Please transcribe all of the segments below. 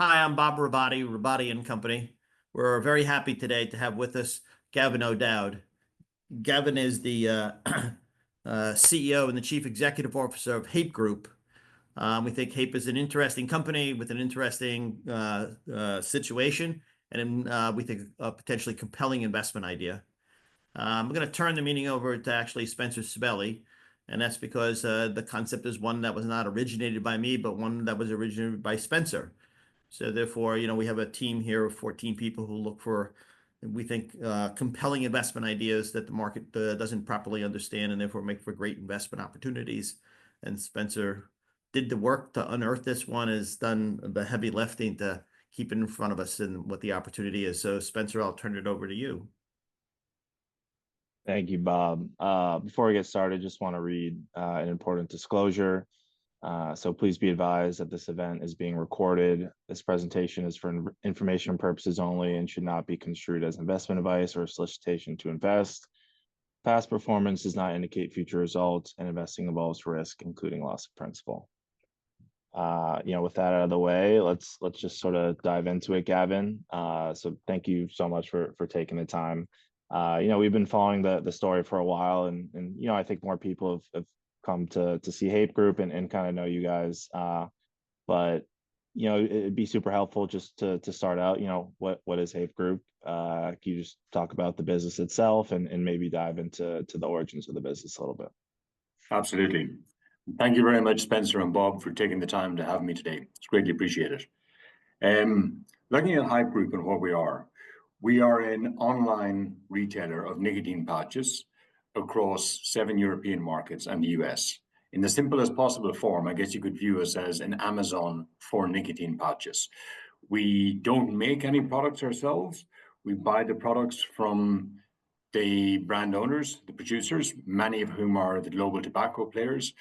Hi, I'm Bob Robotti, Robotti and Company. We're very happy today to have with us Gavin O'Dowd. Gavin is the CEO and the Chief Executive Officer of Haypp Group. We think Haypp is an interesting company with an interesting situation, and we think a potentially compelling investment idea. I'm going to turn the meeting over to actually Spencer Sibeli, and that's because the concept is one that was not originated by me, but one that was originated by Spencer. So therefore, we have a team here of 14 people who look for, we think, compelling investment ideas that the market doesn't properly understand, and therefore make for great investment opportunities. And Spencer did the work to unearth this one, has done the heavy lifting to keep it in front of us and what the opportunity is. So Spencer, I'll turn it over to you. Thank you, Bob. Before we get started, just want to read an important disclosure. So please be advised that this event is being recorded. This presentation is for information purposes only and should not be construed as investment advice or solicitation to invest. Past performance does not indicate future results, and investing involves risk, including loss of principal. With that out of the way, let's just sort of dive into it, Gavin. So thank you so much for taking the time. We've been following the story for a while, and I think more people have come to see Haypp Group and kind of know you guys. But it'd be super helpful just to start out. What is Haypp Group? Can you just talk about the business itself and maybe dive into the origins of the business a little bit? Absolutely. Thank you very much, Spencer and Bob, for taking the time to have me today. It's greatly appreciated. Looking at Haypp Group and what we are an online retailer of nicotine pouches across 7 European markets and the US. In the simplest possible form, I guess you could view us as an Amazon for nicotine pouches. We don't make any products ourselves. We buy the products from the brand owners, the producers, many of whom are the global tobacco players.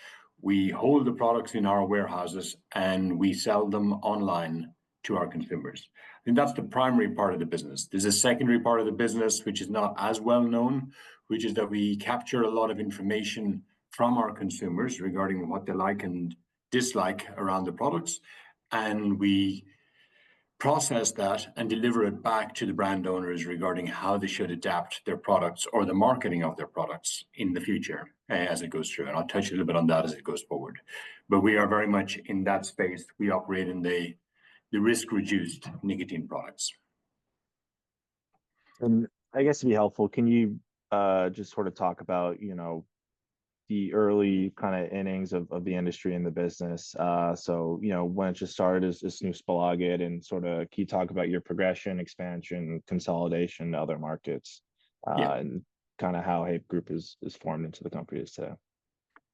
We hold the products in our warehouses and we sell them online to our consumers. I think that's the primary part of the business. There's a secondary part of the business, which is not as well known, which is that we capture a lot of information from our consumers regarding what they like and dislike around the products. And we process that and deliver it back to the brand owners regarding how they should adapt their products or the marketing of their products in the future as it goes through. And I'll touch a little bit on that as it goes forward. But we are very much in that space. We operate in the risk-reduced nicotine products. And I guess it'd be helpful. Can you just sort of talk about, the early kind of innings of the industry and the business? So, when it just started as snusbolaget, and sort of, can you talk about your progression, expansion, consolidation to other markets, and kind of how Haypp Group is formed into the company today?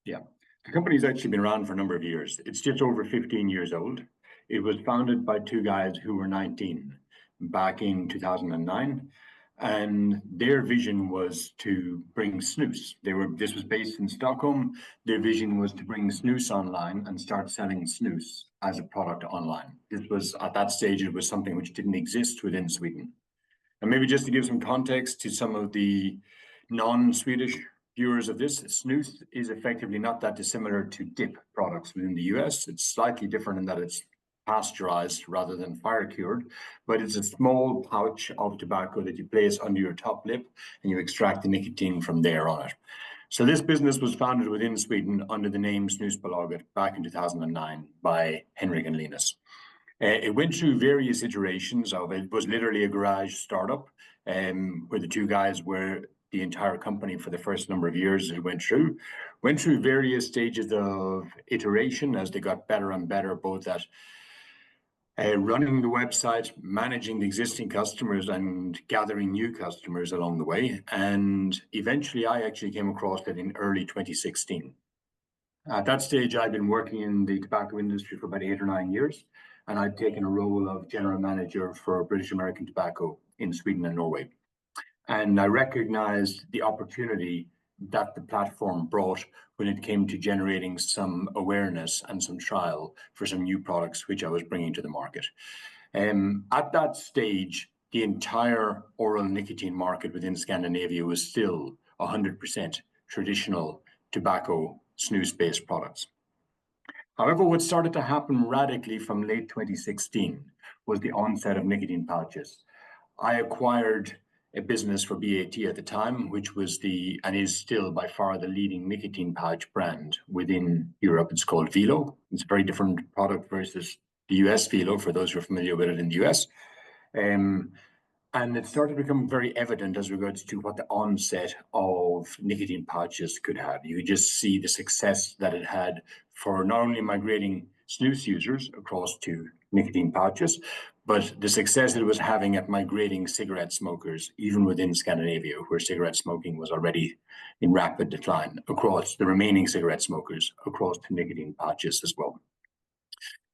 Yeah, the company's actually been around for a number of years. It's just over 15 years old. It was founded by two guys who were 19 back in 2009. And their vision was to bring snus. This was based in Stockholm. Their vision was to bring snus online and start selling snus as a product online. This was, at that stage, it was something which didn't exist within Sweden. And maybe just to give some context to some of the non-Swedish viewers of this, snus is effectively not that dissimilar to dip products within the US. It's slightly different in that it's pasteurized rather than fire cured, but it's a small pouch of tobacco that you place under your top lip and you extract the nicotine from there on it. So this business was founded within Sweden under the name snusbolaget back in 2009 by Henrik and Linus. It went through various iterations of it. It was literally a garage startup where the two guys were the entire company for the first number of years. It went through various stages of iteration as they got better and better, both at running the website, managing the existing customers, and gathering new customers along the way. And eventually, I actually came across it in early 2016. At that stage, I'd been working in the tobacco industry for about 8 or 9 years, and I'd taken a role of general manager for British American Tobacco in Sweden and Norway. And I recognized the opportunity that the platform brought when it came to generating some awareness and some trial for some new products which I was bringing to the market. At that stage, the entire oral nicotine market within Scandinavia was still 100% traditional tobacco snus-based products. However, what started to happen radically from late 2016 was the onset of nicotine pouches. I acquired a business for BAT at the time, which was and is still by far the leading nicotine pouch brand within Europe. It's called Velo. It's a very different product versus the US Velo, for those who are familiar with it in the US. And it started to become very evident as regards to what the onset of nicotine pouches could have. You could just see the success that it had for not only migrating snus users across to nicotine pouches, but the success it was having at migrating cigarette smokers, even within Scandinavia, where cigarette smoking was already in rapid decline, across the remaining cigarette smokers, across to nicotine pouches as well.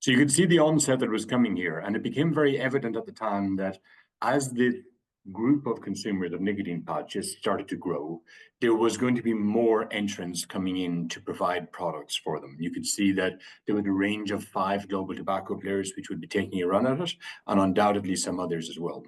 So you could see the onset that was coming here, and it became very evident at the time that as the group of consumers of nicotine pouches started to grow, there was going to be more entrants coming in to provide products for them. You could see that there was a range of 5 global tobacco players which would be taking a run at it, and undoubtedly some others as well.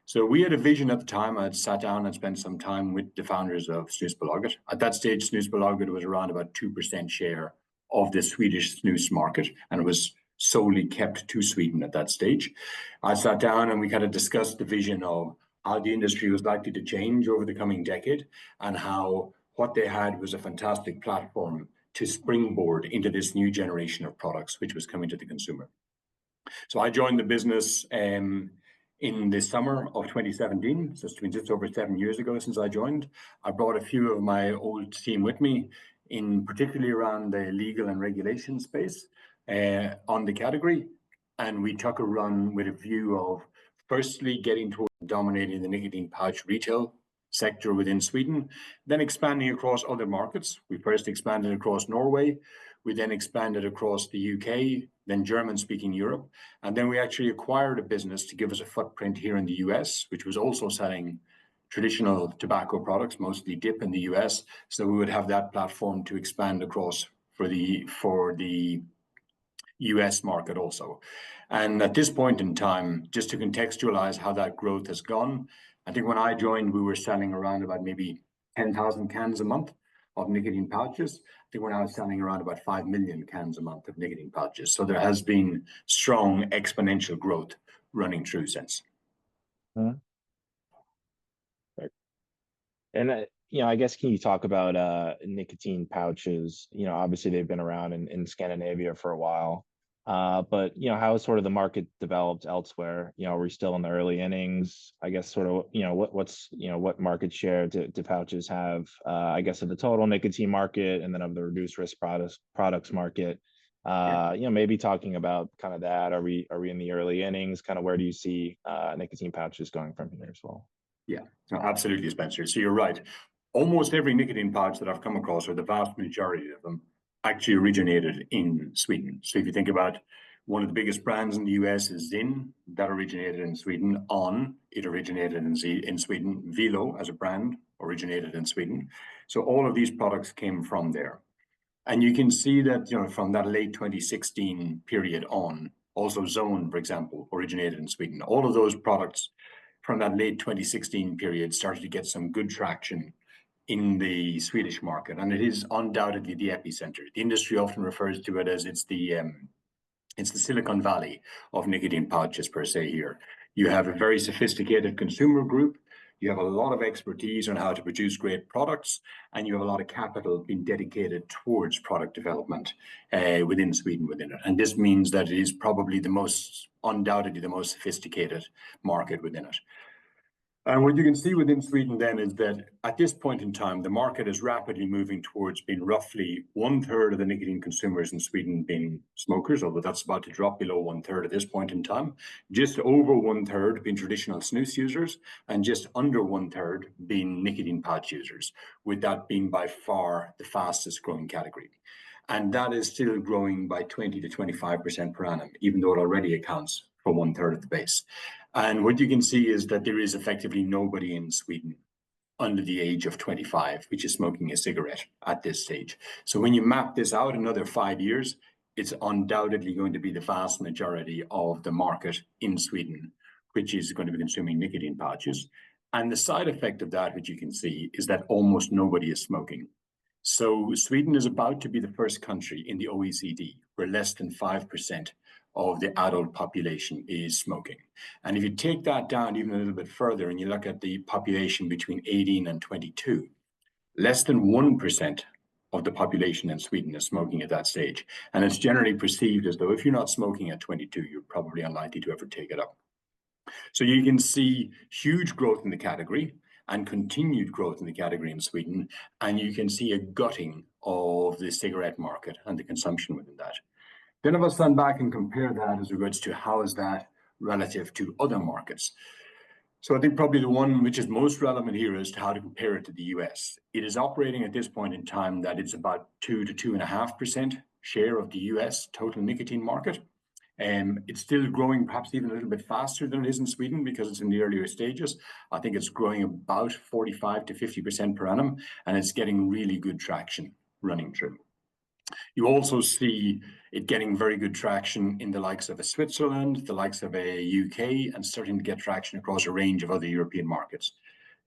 So we had a vision at the time. I had sat down and spent some time with the founders of Snusbolaget. At that stage, Snusbolaget was around about 2% share of the Swedish snus market, and it was solely kept to Sweden at that stage. I sat down and we kind of discussed the vision of how the industry was likely to change over the coming decade, and how what they had was a fantastic platform to springboard into this new generation of products which was coming to the consumer. So I joined the business in the summer of 2017, so it's been just over 7 years ago since I joined. I brought a few of my old team with me, in particularly around the legal and regulation space on the category, and we took a run with a view of firstly getting towards dominating the nicotine pouch retail sector within Sweden, then expanding across other markets. We first expanded across Norway, we then expanded across the UK, then German-speaking Europe, and then we actually acquired a business to give us a footprint here in the US, which was also selling traditional tobacco products, mostly dip in the US, so we would have that platform to expand across for the US market also. And at this point in time, just to contextualize how that growth has gone, I think when I joined, we were selling around about maybe 10,000 cans a month of nicotine pouches. I think we're now selling around about 5 million cans a month of nicotine pouches. So there has been strong exponential growth running through since. Right. And I guess, can you talk about nicotine pouches? Obviously they've been around in Scandinavia for a while. But how has sort of the market developed elsewhere? Are we still in the early innings? I guess sort of, what market share do pouches have? I guess of the total nicotine market, and then of the reduced risk products market. Maybe talking about kind of that. Are we in the early innings? Kind of where do you see nicotine pouches going from here as well? Yeah, absolutely, Spencer. So you're right. Almost every nicotine pouch that I've come across, or the vast majority of them, actually originated in Sweden. So if you think about one of the biggest brands in the US is Zin, that originated in Sweden. It originated in Sweden. Velo as a brand originated in Sweden. So all of these products came from there. And you can see that, from that late 2016 period on, also Zone, for example, originated in Sweden. All of those products from that late 2016 period started to get some good traction in the Swedish market, and it is undoubtedly the epicenter. The industry often refers to it as it's the Silicon Valley of nicotine pouches per se here. You have a very sophisticated consumer group, you have a lot of expertise on how to produce great products, and you have a lot of capital being dedicated towards product development within Sweden within it. And this means that it is probably undoubtedly the most sophisticated market within it. And what you can see within Sweden then is that at this point in time, the market is rapidly moving towards being roughly 1/3 of the nicotine consumers in Sweden being smokers, although that's about to drop below 1/3 at this point in time. Just over 1/3 being traditional snus users, and just under 1/3 being nicotine pouch users, with that being by far the fastest growing category. And that is still growing by 20 to 25% per annum, even though it already accounts for 1/3 of the base. And what you can see is that there is effectively nobody in Sweden under the age of 25 which is smoking a cigarette at this stage. So when you map this out another 5 years, it's undoubtedly going to be the vast majority of the market in Sweden which is going to be consuming nicotine pouches. And the side effect of that, which you can see, is that almost nobody is smoking. So Sweden is about to be the first country in the OECD where less than 5% of the adult population is smoking. And if you take that down even a little bit further and you look at the population between 18 and 22, less than 1% of the population in Sweden is smoking at that stage. And it's generally perceived as though if you're not smoking at 22, you're probably unlikely to ever take it up. So you can see huge growth in the category and continued growth in the category in Sweden. And you can see a gutting of the cigarette market and the consumption within that. Then if I stand back and compare that as regards to how is that relative to other markets. So I think probably the one which is most relevant here is to how to compare it to the US. It is operating at this point in time that it's about 2 to 2.5% share of the US total nicotine market. It's still growing perhaps even a little bit faster than it is in Sweden because it's in the earlier stages. I think it's growing about 45 to 50% per annum, and it's getting really good traction running through. You also see it getting very good traction in the likes of a Switzerland, the likes of a UK, and starting to get traction across a range of other European markets.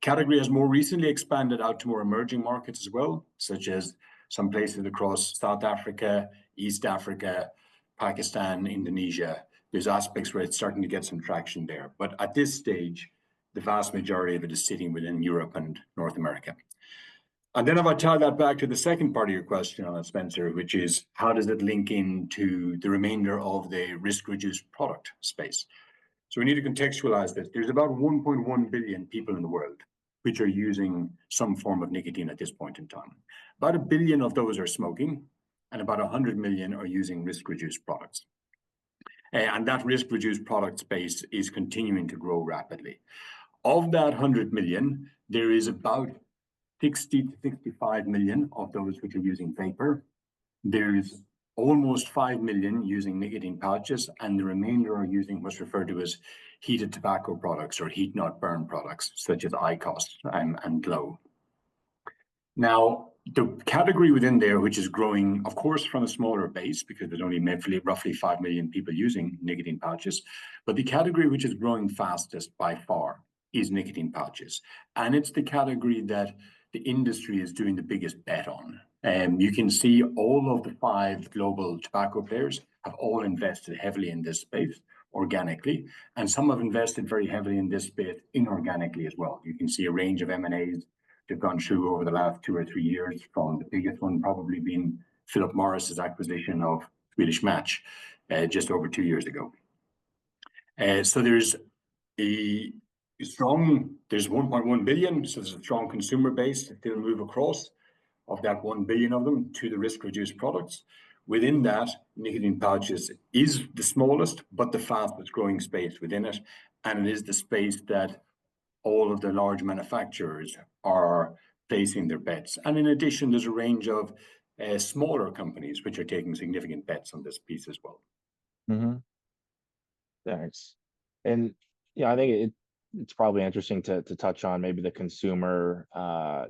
Category has more recently expanded out to more emerging markets as well, such as some places across South Africa, East Africa, Pakistan, Indonesia. There's aspects where it's starting to get some traction there. But at this stage, the vast majority of it is sitting within Europe and North America. And then if I tie that back to the second part of your question on it, Spencer, which is how does it link into the remainder of the risk-reduced product space? So we need to contextualize this. There's about 1.1 billion people in the world which are using some form of nicotine at this point in time. About 1 billion of those are smoking, and about 100 million are using risk-reduced products. And that risk-reduced product space is continuing to grow rapidly. Of that 100 million, there is about 60 to 65 million of those which are using vapor. There's almost 5 million using nicotine pouches, and the remainder are using what's referred to as heated tobacco products or heat not burn products, such as IQOS and Glow. Now, the category within there, which is growing, of course, from a smaller base, because there's only roughly 5 million people using nicotine pouches, but the category which is growing fastest by far is nicotine pouches. And it's the category that the industry is doing the biggest bet on. You can see all of the 5 global tobacco players have all invested heavily in this space organically, and some have invested very heavily in this space inorganically as well. You can see a range of M&As they've gone through over the last 2 or 3 years, from the biggest one probably being Philip Morris's acquisition of Swedish Match just over 2 years ago. So there's 1.1 billion, so there's a strong consumer base that they'll move across of that 1 billion of them to the risk-reduced products. Within that, nicotine pouches is the smallest, but the fastest growing space within it. And it is the space that all of the large manufacturers are placing their bets. And in addition, there's a range of smaller companies which are taking significant bets on this piece as well. Mm-hmm. Thanks. And I think it's probably interesting to touch on maybe the consumer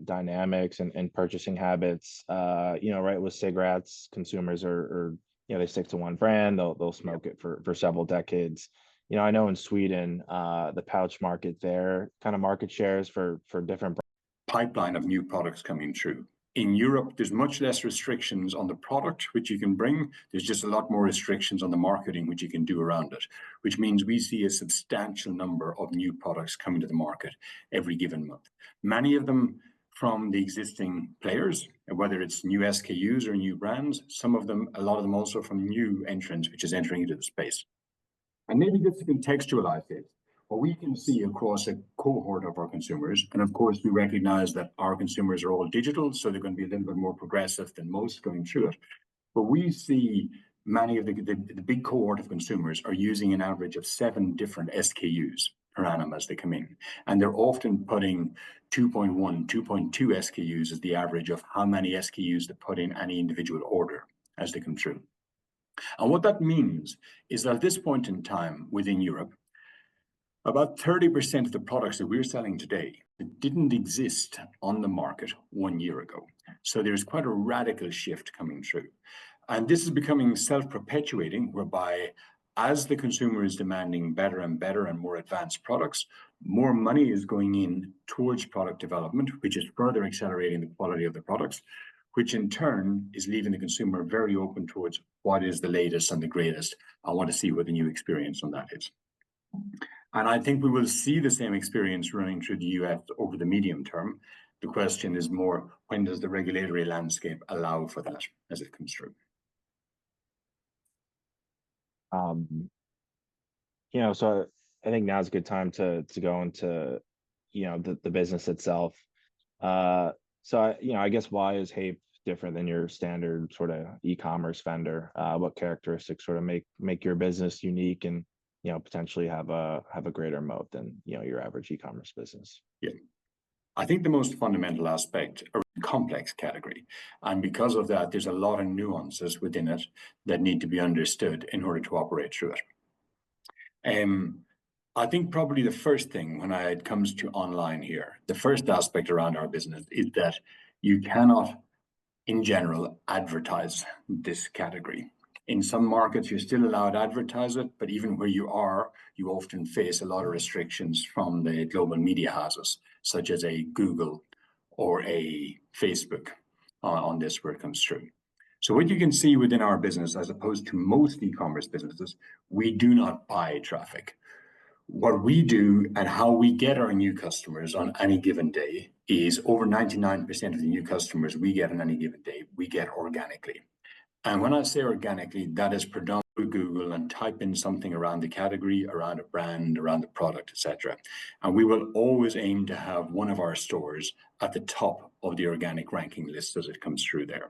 dynamics and purchasing habits. Right, with cigarettes, consumers are they stick to one brand. They'll smoke it for several decades. I know in Sweden, the pouch market there, kind of market shares for different pipeline of new products coming through. In Europe, there's much less restrictions on the product which you can bring. There's just a lot more restrictions on the marketing which you can do around it, which means we see a substantial number of new products coming to the market every given month. Many of them from the existing players, whether it's new SKUs or new brands, a lot of them also from new entrants, which is entering into the space. And maybe just to contextualize it, what we can see across a cohort of our consumers, and of course we recognize that our consumers are all digital, so they're going to be a little bit more progressive than most going through it. But we see many of the big cohort of consumers are using an average of 7 different SKUs per annum as they come in. And they're often putting 2.1, 2.2 SKUs as the average of how many SKUs they put in any individual order as they come through. And what that means is that at this point in time within Europe, about 30% of the products that we're selling today didn't exist on the market 1 year ago. So there's quite a radical shift coming through. And this is becoming self-perpetuating, whereby as the consumer is demanding better and better and more advanced products, more money is going in towards product development, which is further accelerating the quality of the products, which in turn is leaving the consumer very open towards what is the latest and the greatest. I want to see what the new experience on that is. And I think we will see the same experience running through the US over the medium term. The question is more, when does the regulatory landscape allow for that as it comes through? So I think now's a good time to go into, the business itself. I guess why is Haypp different than your standard sort of e-commerce vendor? What characteristics sort of make your business unique and, potentially have a greater moat than, your average e-commerce business? Yeah. I think the most fundamental aspect are complex category. And because of that, there's a lot of nuances within it that need to be understood in order to operate through it. I think probably the first thing when it comes to online here, the first aspect around our business is that you cannot, in general, advertise this category. In some markets, you're still allowed to advertise it, but even where you are, you often face a lot of restrictions from the global media houses, such as a Google or a Facebook on this where it comes through. So what you can see within our business, as opposed to most e-commerce businesses, we do not buy traffic. What we do and how we get our new customers on any given day is over 99% of the new customers we get on any given day, we get organically. And when I say organically, that is predominantly Google and type in something around the category, around a brand, around the product, etc. And we will always aim to have one of our stores at the top of the organic ranking list as it comes through there.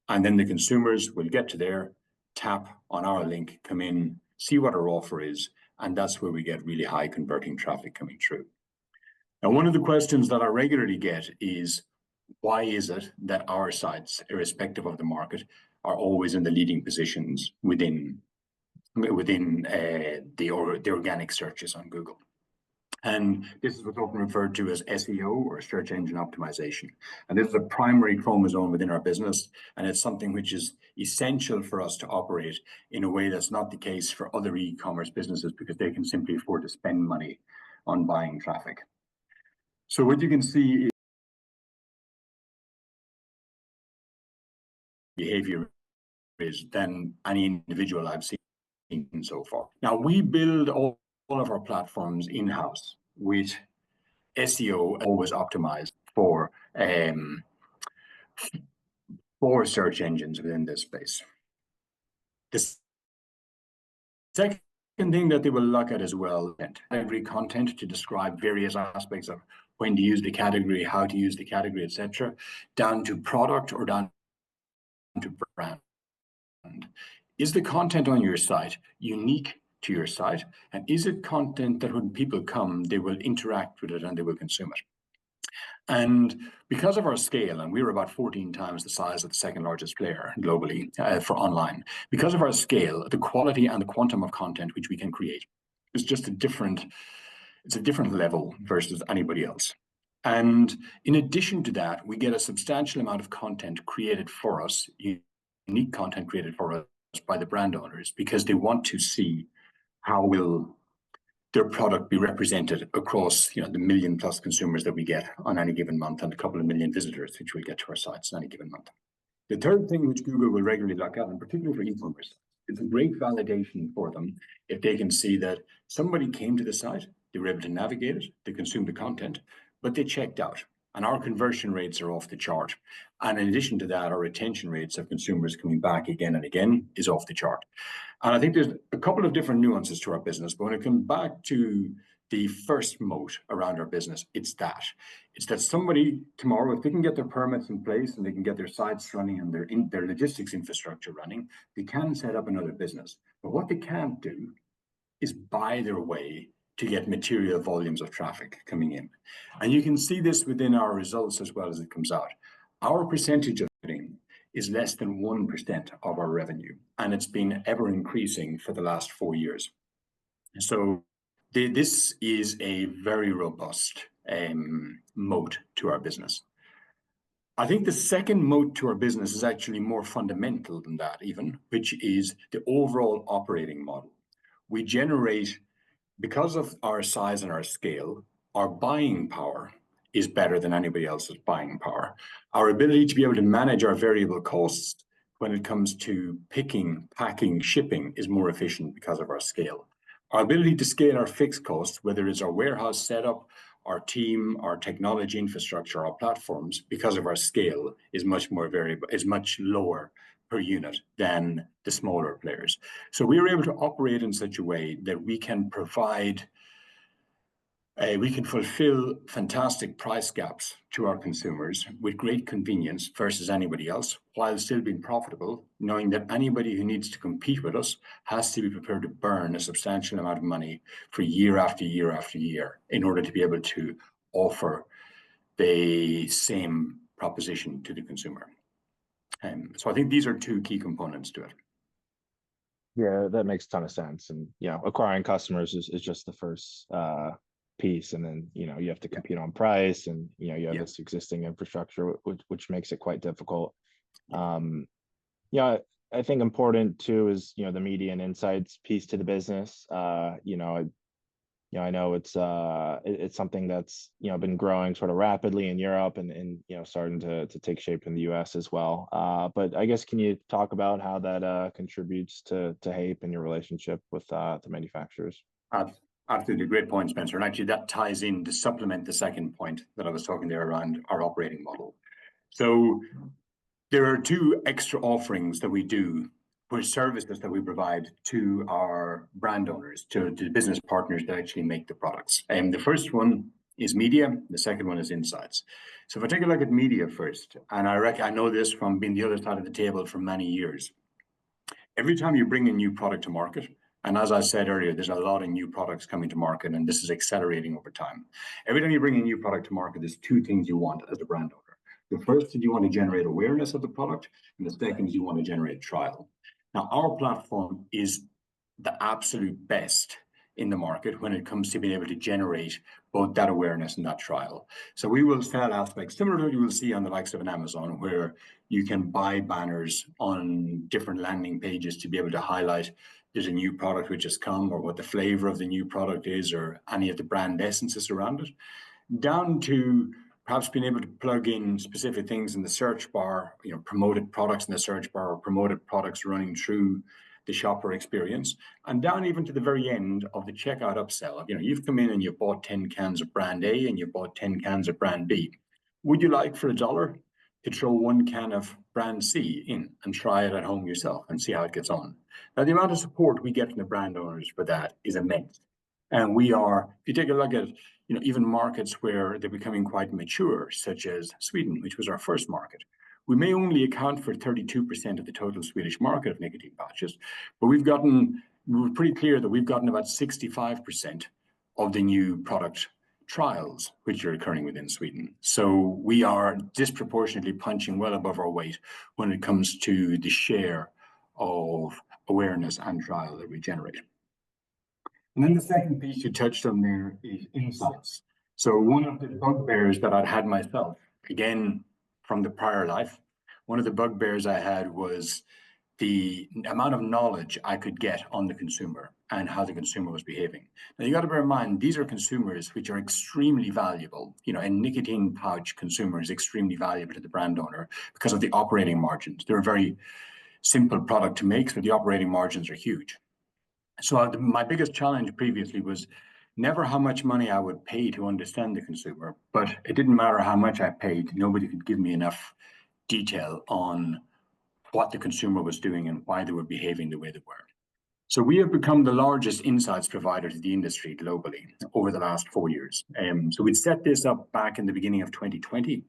And then the consumers will get to there, tap on our link, come in, see what our offer is, and that's where we get really high converting traffic coming through. Now, one of the questions that I regularly get is, why is it that our sites, irrespective of the market, are always in the leading positions within the organic searches on Google? And this is what's often referred to as SEO, or search engine optimization. And this is a primary chromosome within our business, and it's something which is essential for us to operate in a way that's not the case for other e-commerce businesses, because they can simply afford to spend money on buying traffic. So what you can see is behavior is than any individual I've seen so far. Now, we build all of our platforms in-house with SEO always optimized for search engines within this space. The second thing that they will look at as well, category content to describe various aspects of when to use the category, how to use the category, etc., down to product or down to brand. Is the content on your site unique to your site? And is it content that when people come, they will interact with it and they will consume it? And because of our scale, and we're about 14 times the size of the second largest player globally for online, because of our scale, the quality and the quantum of content which we can create is just it's a different level versus anybody else. And in addition to that, we get a substantial amount of content created for us, unique content created for us by the brand owners, because they want to see how will their product be represented across the 1 million plus consumers that we get on any given month, and a couple of million visitors which we get to our sites on any given month. The third thing which Google will regularly look at, and particularly for e-commerce, it's a great validation for them if they can see that somebody came to the site, they were able to navigate it, they consumed the content, but they checked out. And our conversion rates are off the chart. And in addition to that, our retention rates of consumers coming back again and again is off the chart. And I think there's a couple of different nuances to our business, but when it comes back to the first moat around our business, it's that somebody tomorrow, if they can get their permits in place and they can get their sites running and their logistics infrastructure running, they can set up another business. But what they can't do is buy their way to get material volumes of traffic coming in. And you can see this within our results as well as it comes out. Our percentage of marketing is less than 1% of our revenue, and it's been ever increasing for the last 4 years. So this is a very robust moat to our business. I think the second moat to our business is actually more fundamental than that even, which is the overall operating model. We generate, because of our size and our scale, our buying power is better than anybody else's buying power. Our ability to be able to manage our variable costs when it comes to picking, packing, shipping is more efficient because of our scale. Our ability to scale our fixed costs, whether it's our warehouse setup, our team, our technology infrastructure, our platforms, because of our scale, is much more variable, is much lower per unit than the smaller players. So we are able to operate in such a way that we can provide, we can fulfill fantastic price gaps to our consumers with great convenience versus anybody else, while still being profitable, knowing that anybody who needs to compete with us has to be prepared to burn a substantial amount of money for year after year after year in order to be able to offer the same proposition to the consumer. So I think these are two key components to it. Yeah, that makes a ton of sense. And, acquiring customers is just the first piece. And then, you have to compete on price, and, you have this existing infrastructure, which makes it quite difficult. I think important too is, the media and insights piece to the business. I know it's something that's been growing sort of rapidly in Europe, and starting to take shape in the US as well. But I guess, can you talk about how that contributes to Haypp and your relationship with the manufacturers? Absolutely, great point, Spencer. And actually, that ties in to supplement the second point that I was talking there around our operating model. So there are two extra offerings that we do for services that we provide to our brand owners, to business partners that actually make the products. And the first one is media, the second one is insights. So if I take a look at media first, and I know this from being the other side of the table for many years, every time you bring a new product to market, and as I said earlier, there's a lot of new products coming to market, and this is accelerating over time. Every time you bring a new product to market, there's two things you want as a brand owner. The first is you want to generate awareness of the product, and the second is you want to generate trial. Now, our platform is the absolute best in the market when it comes to being able to generate both that awareness and that trial. So we will sell aspects similar to what you will see on the likes of an Amazon, where you can buy banners on different landing pages to be able to highlight there's a new product which has come, or what the flavor of the new product is, or any of the brand essences around it, down to perhaps being able to plug in specific things in the search bar, promoted products in the search bar, or promoted products running through the shopper experience, and down even to the very end of the checkout upsell. You've come in and you've bought 10 cans of brand A and you've bought 10 cans of brand B. Would you like for $1 to throw 1 can of brand C in and try it at home yourself and see how it gets on? Now, the amount of support we get from the brand owners for that is immense. And we are, if you take a look at even markets where they're becoming quite mature, such as Sweden, which was our first market, we may only account for 32% of the total Swedish market of nicotine pouches, but we're pretty clear that we've gotten about 65% of the new product trials which are occurring within Sweden. So we are disproportionately punching well above our weight when it comes to the share of awareness and trial that we generate. And then the second piece you touched on there is insights. So one of the bugbears that I'd had myself, again, from the prior life, one of the bugbears I had was the amount of knowledge I could get on the consumer and how the consumer was behaving. Now, you got to bear in mind, these are consumers which are extremely valuable. A nicotine pouch consumer is extremely valuable to the brand owner because of the operating margins. They're a very simple product to make, but the operating margins are huge. So my biggest challenge previously was never how much money I would pay to understand the consumer, but it didn't matter how much I paid. Nobody could give me enough detail on what the consumer was doing and why they were behaving the way they were. So we have become the largest insights provider to the industry globally over the last 4 years. So we set this up back in the beginning of 2020,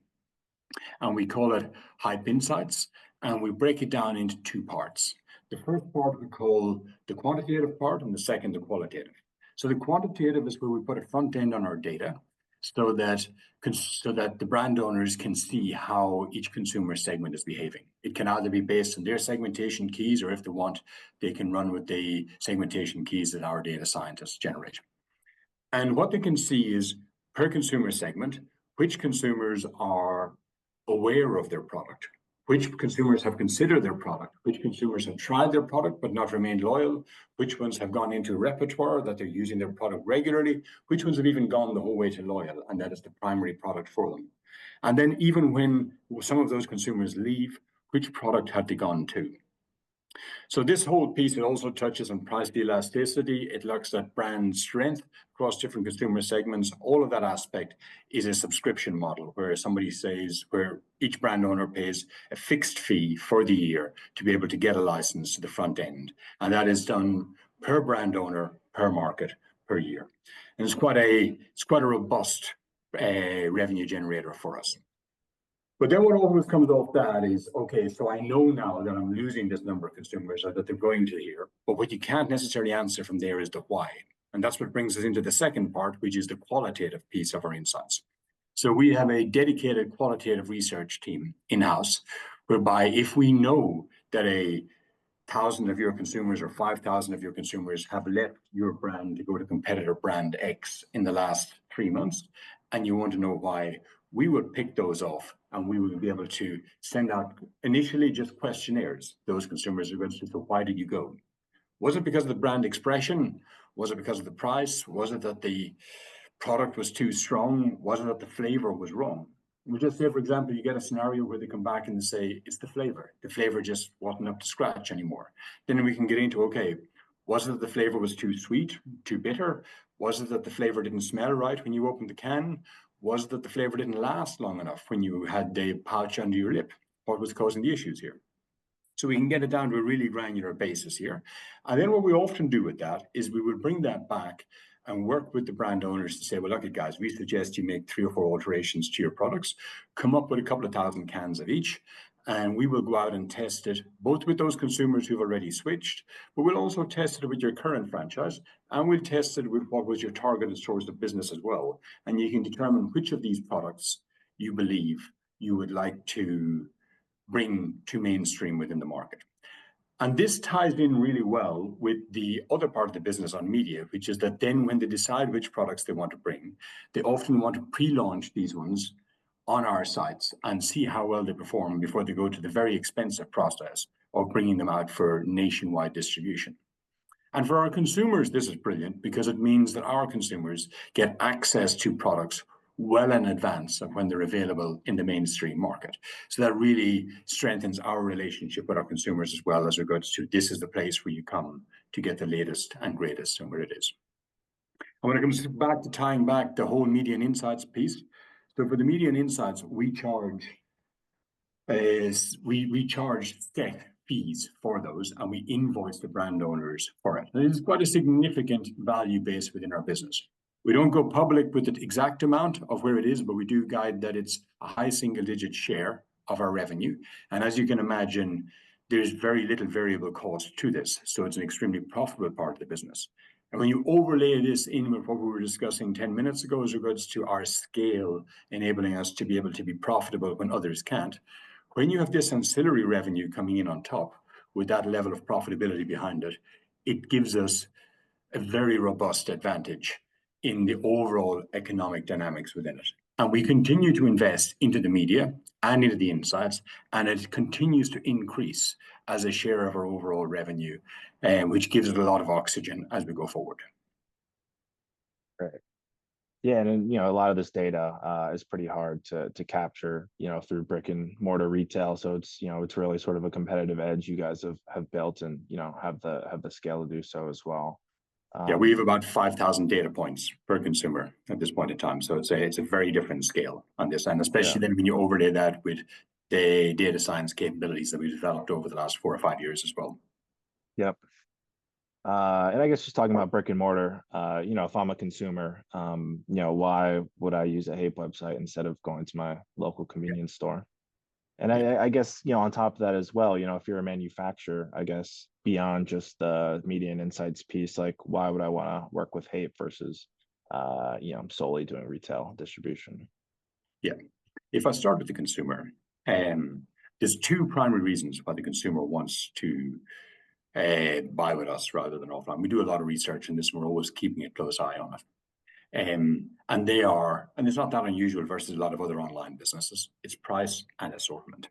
and we call it Haypp Insights, and we break it down into two parts. The first part we call the quantitative part, and the second the qualitative. So the quantitative is where we put a front end on our data so that the brand owners can see how each consumer segment is behaving. It can either be based on their segmentation keys, or if they want, they can run with the segmentation keys that our data scientists generate. And what they can see is, per consumer segment, which consumers are aware of their product, which consumers have considered their product, which consumers have tried their product but not remained loyal, which ones have gone into repertoire that they're using their product regularly, which ones have even gone the whole way to loyal, and that is the primary product for them. And then even when some of those consumers leave, which product have they gone to? So this whole piece, it also touches on price elasticity. It looks at brand strength across different consumer segments. All of that aspect is a subscription model where somebody says, where each brand owner pays a fixed fee for the year to be able to get a license to the front end. And that is done per brand owner, per market, per year. And it's quite a robust revenue generator for us. But then what always comes off that is, okay, so I know now that I'm losing this number of consumers or that they're going to here, but what you can't necessarily answer from there is the why. And that's what brings us into the second part, which is the qualitative piece of our insights. So we have a dedicated qualitative research team in-house, whereby if we know that 1,000 of your consumers or 5,000 of your consumers have left your brand to go to competitor brand X in the last 3 months, and you want to know why, we would pick those off and we would be able to send out initially just questionnaires. Those consumers are going to say, so why did you go? Was it because of the brand expression? Was it because of the price? Was it that the product was too strong? Was it that the flavor was wrong? We just say, for example, you get a scenario where they come back and they say, it's the flavor. The flavor just wasn't up to scratch anymore. Then we can get into, okay, was it that the flavor was too sweet, too bitter? Was it that the flavor didn't smell right when you opened the can? Was it that the flavor didn't last long enough when you had the pouch under your lip? What was causing the issues here? So we can get it down to a really granular basis here. And then what we often do with that is we will bring that back and work with the brand owners to say, well, look, guys, we suggest you make 3 or 4 alterations to your products, come up with a couple of thousand cans of each, and we will go out and test it, both with those consumers who've already switched, but we'll also test it with your current franchise, and we'll test it with what was your targeted source of business as well. And you can determine which of these products you believe you would like to bring to mainstream within the market. And this ties in really well with the other part of the business on media, which is that then when they decide which products they want to bring, they often want to pre-launch these ones on our sites and see how well they perform before they go to the very expensive process of bringing them out for nationwide distribution. And for our consumers, this is brilliant because it means that our consumers get access to products well in advance of when they're available in the mainstream market. So that really strengthens our relationship with our consumers as well as regards to this is the place where you come to get the latest and greatest and where it is. And when it comes back to tying back the whole media and insights piece, so for the media and insights, we charge set fees for those, and we invoice the brand owners for it. And it is quite a significant value base within our business. We don't go public with the exact amount of where it is, but we do guide that it's a high single-digit share of our revenue. And as you can imagine, there's very little variable cost to this, so it's an extremely profitable part of the business. And when you overlay this in with what we were discussing 10 minutes ago as regards to our scale, enabling us to be able to be profitable when others can't, when you have this ancillary revenue coming in on top with that level of profitability behind it, it gives us a very robust advantage in the overall economic dynamics within it. And we continue to invest into the media and into the insights, and it continues to increase as a share of our overall revenue, which gives it a lot of oxygen as we go forward. Right. Yeah, and a lot of this data is pretty hard to capture, through brick and mortar retail. So it's it's really sort of a competitive edge you guys have built, and have the scale to do so as well. Yeah, we have about 5,000 data points per consumer at this point in time. So it's a very different scale on this, and especially then when you overlay that with the data science capabilities that we've developed over the last 4 or 5 years as well. Yep. And I guess just talking about brick and mortar, if I'm a consumer, why would I use a Haypp website instead of going to my local convenience store? And I guess, on top of that as well, if you're a manufacturer, I guess beyond just the media and insights piece, like why would I want to work with Haypp versus, solely doing retail distribution? Yeah. If I start with the consumer, there's 2 primary reasons why the consumer wants to buy with us rather than offline. We do a lot of research in this, and we're always keeping a close eye on it. And it's not that unusual versus a lot of other online businesses. It's price and assortment.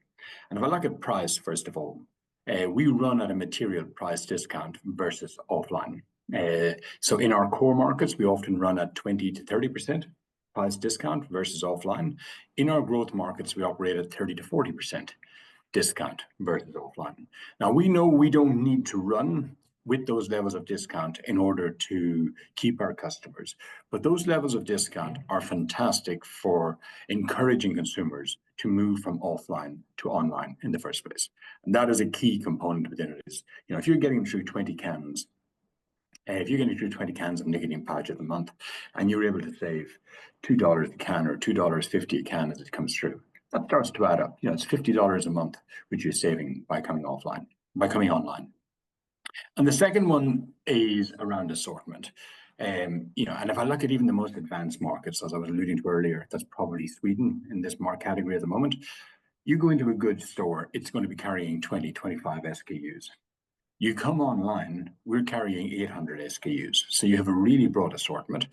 And if I look at price, first of all, we run at a material price discount versus offline. So in our core markets, we often run at 20 to 30% price discount versus offline. In our growth markets, we operate at 30 to 40% discount versus offline. Now, we know we don't need to run with those levels of discount in order to keep our customers, but those levels of discount are fantastic for encouraging consumers to move from offline to online in the first place. And that is a key component within it. Is, if you're getting through 20 cans, if you're getting through 20 cans of nicotine pouches a month, and you're able to save $2 a can or $2.50 a can as it comes through, that starts to add up. It's $50 a month, which you're saving by coming online. And the second one is around assortment. And if I look at even the most advanced markets, as I was alluding to earlier, that's probably Sweden in this market category at the moment. You go into a goods store, it's going to be carrying 20, 25 SKUs. You come online, we're carrying 800 SKUs. So you have a really broad assortment.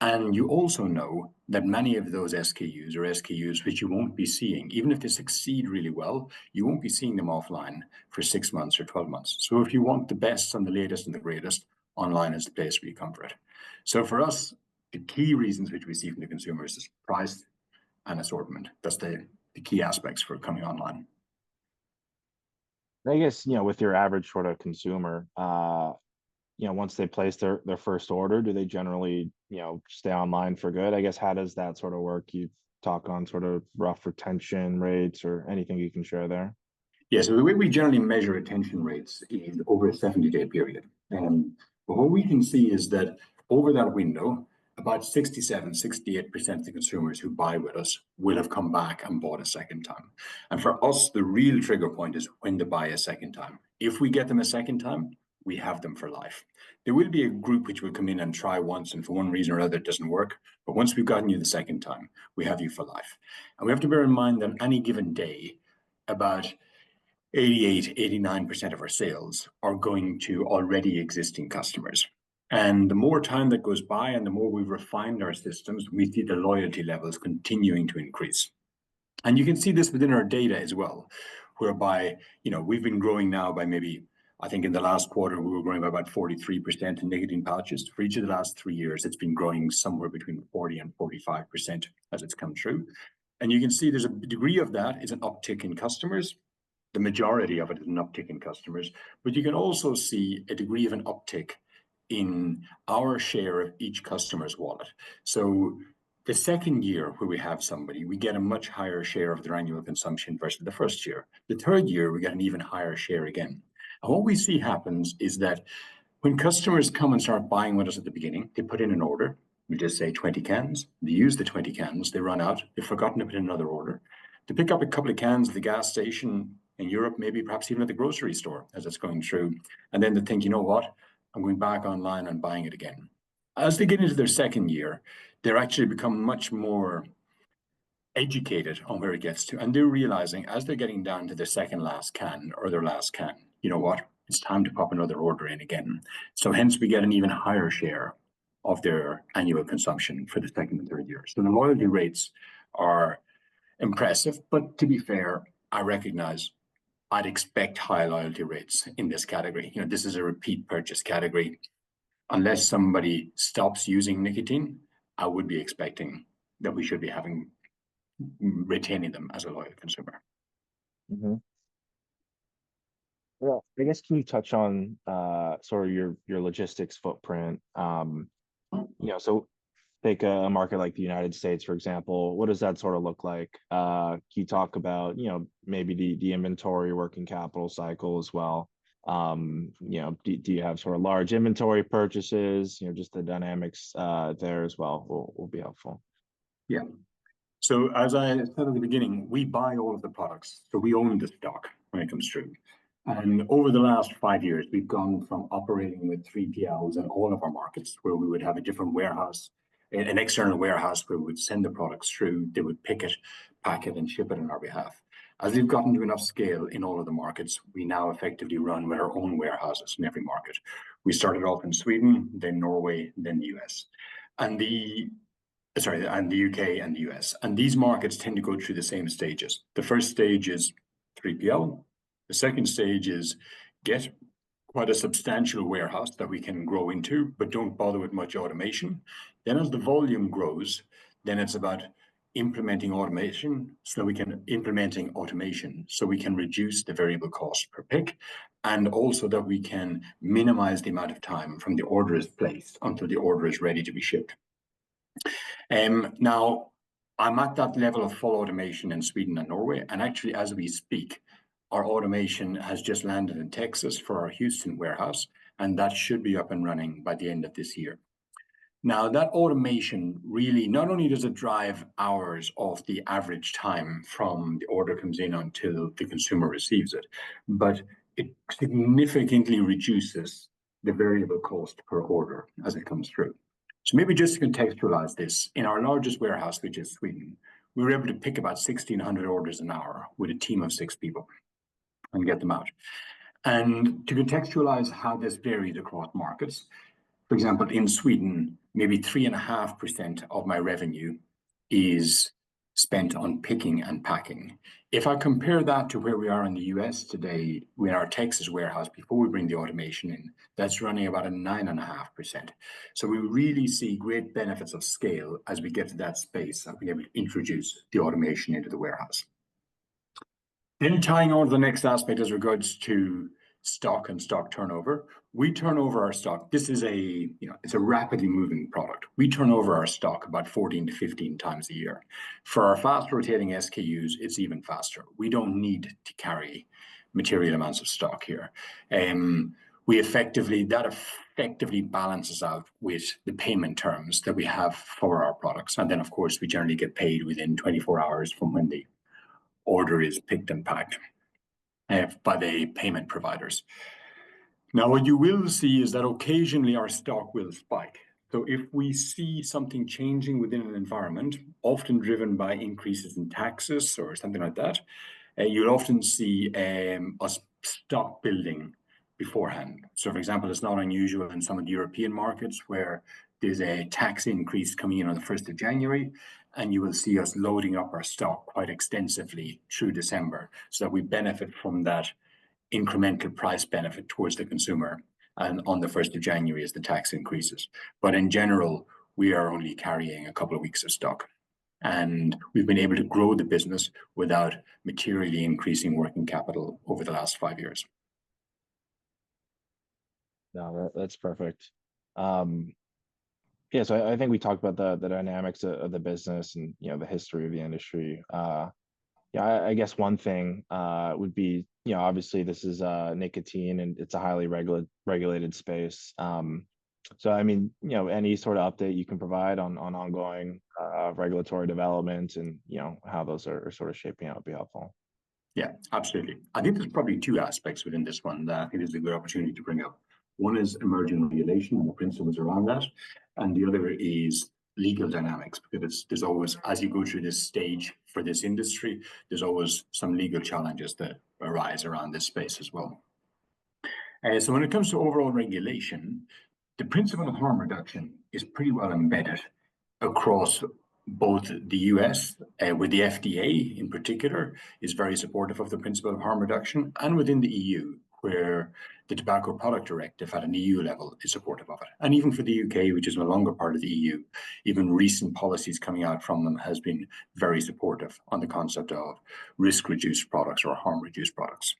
And you also know that many of those SKUs are SKUs which you won't be seeing. Even if they succeed really well, you won't be seeing them offline for 6 months or 12 months. So if you want the best and the latest and the greatest, online is the place where you come for it. So for us, the key reasons which we see from the consumers is price and assortment. That's the key aspects for coming online. I guess, with your average sort of consumer, once they place their first order, do they generally, stay online for good? I guess, how does that sort of work? You talk on sort of rough retention rates or anything you can share there? Yeah, so the way we generally measure retention rates is over a 70-day period. But what we can see is that over that window, about 67, 68% of the consumers who buy with us will have come back and bought a second time. And for us, the real trigger point is when they buy a second time. If we get them a second time, we have them for life. There will be a group which will come in and try once, and for one reason or other, it doesn't work. But once we've gotten you the second time, we have you for life. And we have to bear in mind that any given day, about 88, 89% of our sales are going to already existing customers. And the more time that goes by and the more we've refined our systems, we see the loyalty levels continuing to increase. And you can see this within our data as well, whereby, we've been growing now by maybe, I think in the last quarter, we were growing by about 43% in nicotine pouches. For each of the last 3 years, it's been growing somewhere between 40 and 45% as it's come through. And you can see there's a degree of that is an uptick in customers. The majority of it is an uptick in customers, but you can also see a degree of an uptick in our share of each customer's wallet. So the second year where we have somebody, we get a much higher share of their annual consumption versus the first year. The third year, we get an even higher share again. And what we see happens is that when customers come and start buying with us at the beginning, they put in an order. We just say 20 cans. They use the 20 cans. They run out. They've forgotten to put in another order. They pick up a couple of cans at the gas station in Europe, maybe perhaps even at the grocery store as it's going through. And then they think, you know what? I'm going back online and buying it again. As they get into their second year, they're actually become much more educated on where it gets to. And they're realizing as they're getting down to their second last can or their last can, you know what? It's time to pop another order in again. So hence we get an even higher share of their annual consumption for the second and third year. So the loyalty rates are impressive, but to be fair, I recognize I'd expect high loyalty rates in this category. This is a repeat purchase category. Unless somebody stops using nicotine, I would be expecting that we should be retaining them as a loyal consumer. Mm-hmm. Well, I guess, can you touch on sort of your logistics footprint? So take a market like the United States, for example. What does that sort of look like? Can you talk about, maybe the inventory working capital cycle as well? Do you have sort of large inventory purchases? Just the dynamics there as well will be helpful. Yeah. So as I said at the beginning, we buy all of the products. So we own the stock when it comes through. And over the last 5 years, we've gone from operating with 3PLs in all of our markets, where we would have a different warehouse, an external warehouse where we would send the products through, they would pick it, pack it, and ship it on our behalf. As we've gotten to enough scale in all of the markets, we now effectively run with our own warehouses in every market. We started off in Sweden, then Norway, then the US, and the UK and the US. And these markets tend to go through the same stages. The first stage is 3PL. The second stage is get quite a substantial warehouse that we can grow into, but don't bother with much automation. Then as the volume grows, then it's about implementing automation so we can reduce the variable cost per pick, and also that we can minimize the amount of time from the order is placed until the order is ready to be shipped. Now, I'm at that level of full automation in Sweden and Norway, and actually as we speak, our automation has just landed in Texas for our Houston warehouse, and that should be up and running by the end of this year. Now, that automation really, not only does it drive hours off the average time from the order comes in until the consumer receives it, but it significantly reduces the variable cost per order as it comes through. So maybe just to contextualize this, in our largest warehouse, which is Sweden, we were able to pick about 1,600 orders an hour with a team of 6 people and get them out. And to contextualize how this varies across markets, for example, in Sweden, maybe 3.5% of my revenue is spent on picking and packing. If I compare that to where we are in the US today, with our Texas warehouse, before we bring the automation in, that's running about a 9.5%. So we really see great benefits of scale as we get to that space and being able to introduce the automation into the warehouse. Then tying on to the next aspect as regards to stock and stock turnover, we turn over our stock. This is it's a rapidly moving product. We turn over our stock about 14 to 15 times a year. For our fast rotating SKUs, it's even faster. We don't need to carry material amounts of stock here. That effectively balances out with the payment terms that we have for our products. And then of course, we generally get paid within 24 hours from when the order is picked and packed by the payment providers. Now, what you will see is that occasionally our stock will spike. So if we see something changing within an environment, often driven by increases in taxes or something like that, you'll often see us stock building beforehand. So for example, it's not unusual in some of the European markets where there's a tax increase coming in on the 1st of January, and you will see us loading up our stock quite extensively through December so that we benefit from that incremental price benefit towards the consumer and on the 1st of January as the tax increases. But in general, we are only carrying a couple of weeks of stock. And we've been able to grow the business without materially increasing working capital over the last 5 years. No, that's perfect. Yeah, so I think we talked about the dynamics of the business and the history of the industry. Yeah, I guess one thing would be, obviously this is nicotine and it's a highly regulated space. So I mean, any sort of update you can provide on ongoing regulatory development and how those are sort of shaping out would be helpful. Yeah, absolutely. I think there's probably 2 aspects within this one that I think is a good opportunity to bring up. One is emerging regulation and the principles around that, and the other is legal dynamics, because there's always, as you go through this stage for this industry, there's always some legal challenges that arise around this space as well. So when it comes to overall regulation, the principle of harm reduction is pretty well embedded across both the US, with the FDA in particular, is very supportive of the principle of harm reduction, and within the EU, where the Tobacco Product Directive at an EU level is supportive of it. And even for the UK, which is no longer part of the EU, even recent policies coming out from them has been very supportive on the concept of risk-reduced products or harm-reduced products.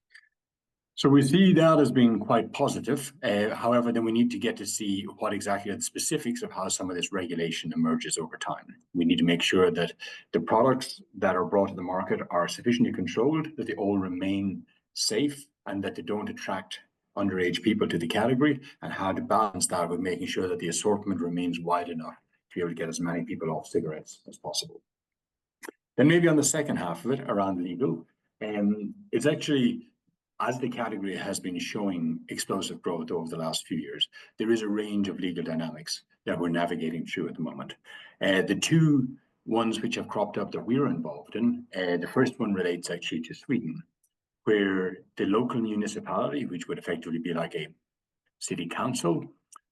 So we see that as being quite positive. However, then we need to get to see what exactly are the specifics of how some of this regulation emerges over time. We need to make sure that the products that are brought to the market are sufficiently controlled, that they all remain safe, and that they don't attract underage people to the category, and how to balance that with making sure that the assortment remains wide enough to be able to get as many people off cigarettes as possible. Then maybe on the second half of it, around legal, it's actually, as the category has been showing explosive growth over the last few years, there is a range of legal dynamics that we're navigating through at the moment. The 2 ones which have cropped up that we're involved in, the first one relates actually to Sweden, where the local municipality, which would effectively be like a city council,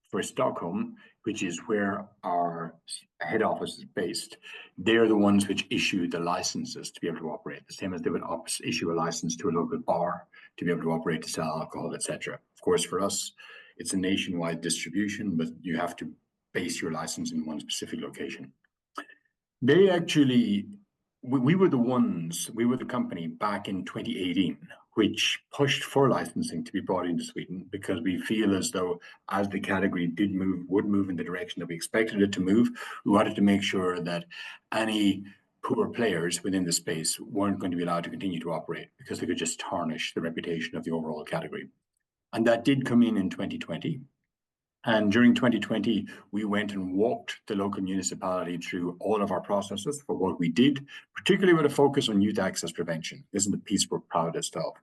for Stockholm, which is where our head office is based, they're the ones which issue the licenses to be able to operate, the same as they would issue a license to a local bar to be able to operate, to sell alcohol, etc. Of course, for us, it's a nationwide distribution, but you have to base your license in one specific location. They actually, we were the company back in 2018, which pushed for licensing to be brought into Sweden, because we feel as though as the category would move in the direction that we expected it to move, we wanted to make sure that any poor players within the space weren't going to be allowed to continue to operate, because they could just tarnish the reputation of the overall category. And that did come in 2020. And during 2020, we went and walked the local municipality through all of our processes for what we did, particularly with a focus on youth access prevention. This is the piece we're proudest of.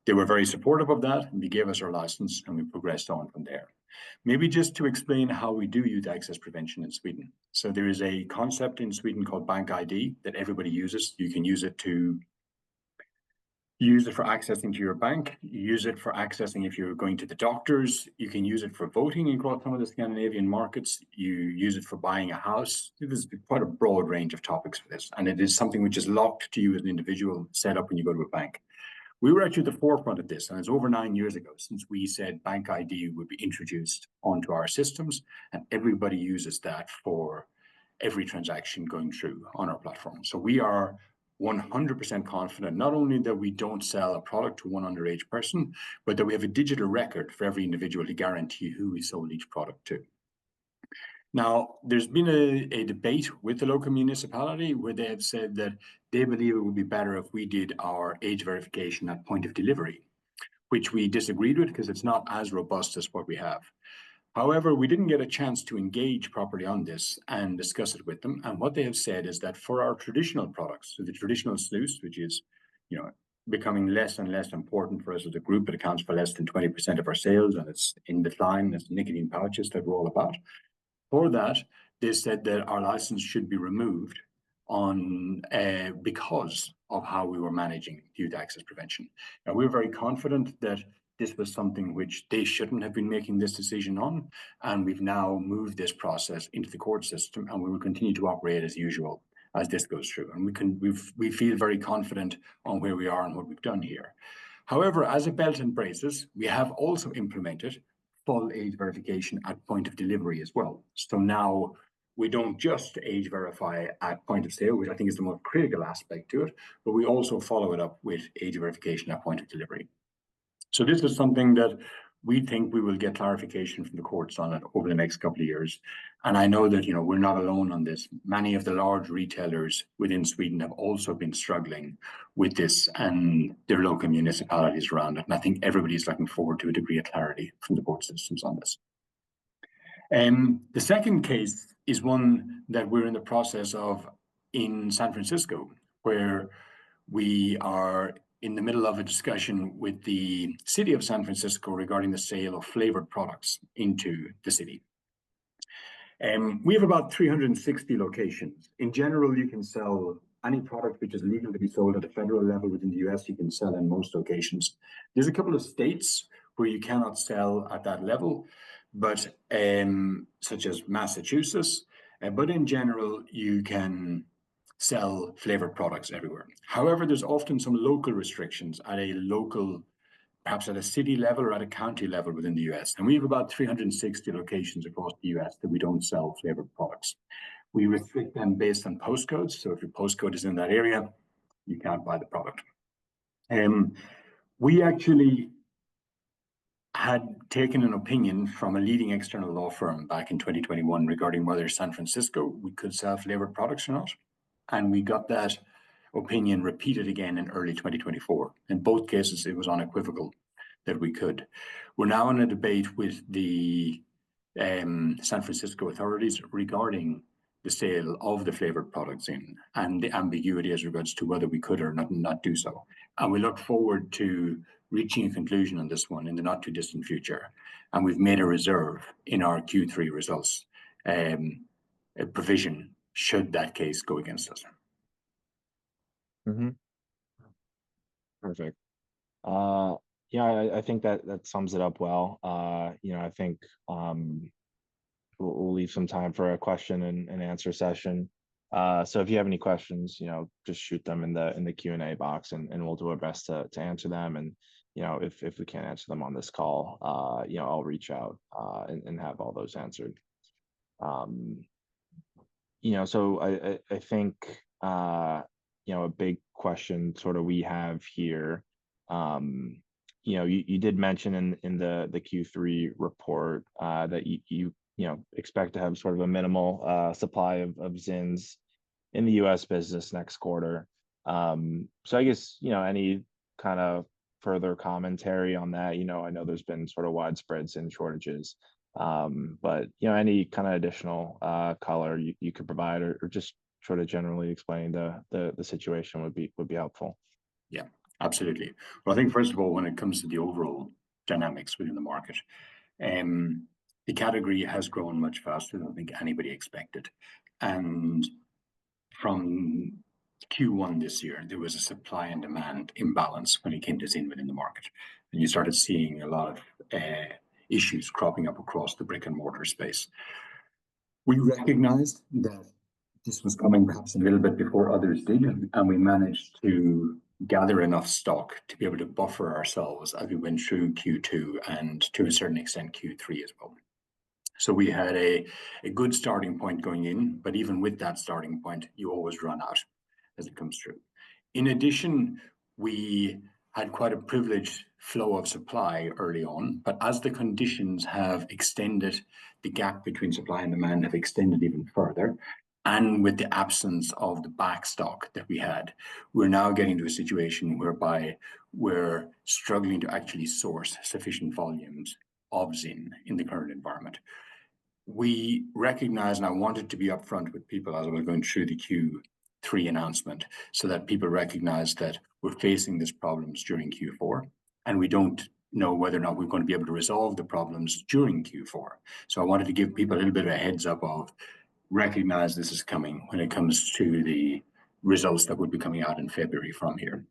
They were very supportive of that, and they gave us our license, and we progressed on from there. Maybe just to explain how we do youth access prevention in Sweden. So there is a concept in Sweden called Bank ID that everybody uses. You can use it for accessing to your bank, use it for accessing if you're going to the doctors, you can use it for voting across some of the Scandinavian markets, you use it for buying a house. There's quite a broad range of topics for this, and it is something which is locked to you as an individual, set up when you go to a bank. We were actually at the forefront of this, and it's over 9 years ago since we said Bank ID would be introduced onto our systems, and everybody uses that for every transaction going through on our platform. So we are 100% confident, not only that we don't sell a product to one underage person, but that we have a digital record for every individual to guarantee who we sold each product to. Now, there's been a debate with the local municipality where they have said that they believe it would be better if we did our age verification at point of delivery, which we disagreed with because it's not as robust as what we have. However, we didn't get a chance to engage properly on this and discuss it with them. And what they have said is that for our traditional products, so the traditional snus, which is, becoming less and less important for us as a group, it accounts for less than 20% of our sales, and it's in decline as nicotine pouches that we're all about. For that, they said that our license should be removed because of how we were managing youth access prevention. Now, we're very confident that this was something which they shouldn't have been making this decision on, and we've now moved this process into the court system, and we will continue to operate as usual as this goes through. And we feel very confident on where we are and what we've done here. However, as a belt and braces, we have also implemented full age verification at point of delivery as well. So now we don't just age verify at point of sale, which I think is the most critical aspect to it, but we also follow it up with age verification at point of delivery. So this is something that we think we will get clarification from the courts on it over the next couple of years. And I know that, we're not alone on this. Many of the large retailers within Sweden have also been struggling with this and their local municipalities around it. And I think everybody's looking forward to a degree of clarity from the court systems on this. The second case is one that we're in the process of in San Francisco, where we are in the middle of a discussion with the city of San Francisco regarding the sale of flavored products into the city. We have about 360 locations. In general, you can sell any product which is legal to be sold at a federal level within the US, you can sell in most locations. There's a couple of states where you cannot sell at that level, but such as Massachusetts, but in general, you can sell flavored products everywhere. However, there's often some local restrictions at a local, perhaps at a city level or at a county level within the US. And we have about 360 locations across the US that we don't sell flavored products. We restrict them based on postcodes. So if your postcode is in that area, you can't buy the product. We actually had taken an opinion from a leading external law firm back in 2021 regarding whether San Francisco we could sell flavored products or not. And we got that opinion repeated again in early 2024. In both cases, it was unequivocal that we could. We're now in a debate with the San Francisco authorities regarding the sale of the flavored products and the ambiguity as regards to whether we could or not do so. And we look forward to reaching a conclusion on this one in the not too distant future. And we've made a reserve in our Q3 results, a provision should that case go against us. Perfect. Yeah, I think that sums it up well. I think we'll leave some time for a question and answer session. So if you have any questions, just shoot them in the Q&A box, and we'll do our best to answer them. And if we can't answer them on this call, I'll reach out and have all those answered. So I think a big question sort of we have here. You did mention in the Q3 report that you expect to have sort of a minimal supply of Zins in the U.S. business next quarter. So I guess any kind of further commentary on that. I know there's been sort of widespread Zin shortages, but any kind of additional color you could provide, or just sort of generally explain the situation would be helpful. Yeah, absolutely. Well, I think first of all, when it comes to the overall dynamics within the market, the category has grown much faster than I think anybody expected. And from Q1 this year, there was a supply and demand imbalance when it came to Zin within the market. And you started seeing a lot of issues cropping up across the brick and mortar space. We recognized that this was coming perhaps a little bit before others did, and we managed to gather enough stock to be able to buffer ourselves as we went through Q2 and to a certain extent Q3 as well. So we had a good starting point going in, but even with that starting point, you always run out as it comes through. In addition, we had quite a privileged flow of supply early on, but as the conditions have extended, the gap between supply and demand have extended even further. And with the absence of the back stock that we had, we're now getting to a situation whereby we're struggling to actually source sufficient volumes of Zin in the current environment. We recognize, and I wanted to be upfront with people as I was going through the Q3 announcement, so that people recognize that we're facing these problems during Q4, and we don't know whether or not we're going to be able to resolve the problems during Q4. So I wanted to give people a little bit of a heads up of recognize this is coming when it comes to the results that would be coming out in February from here.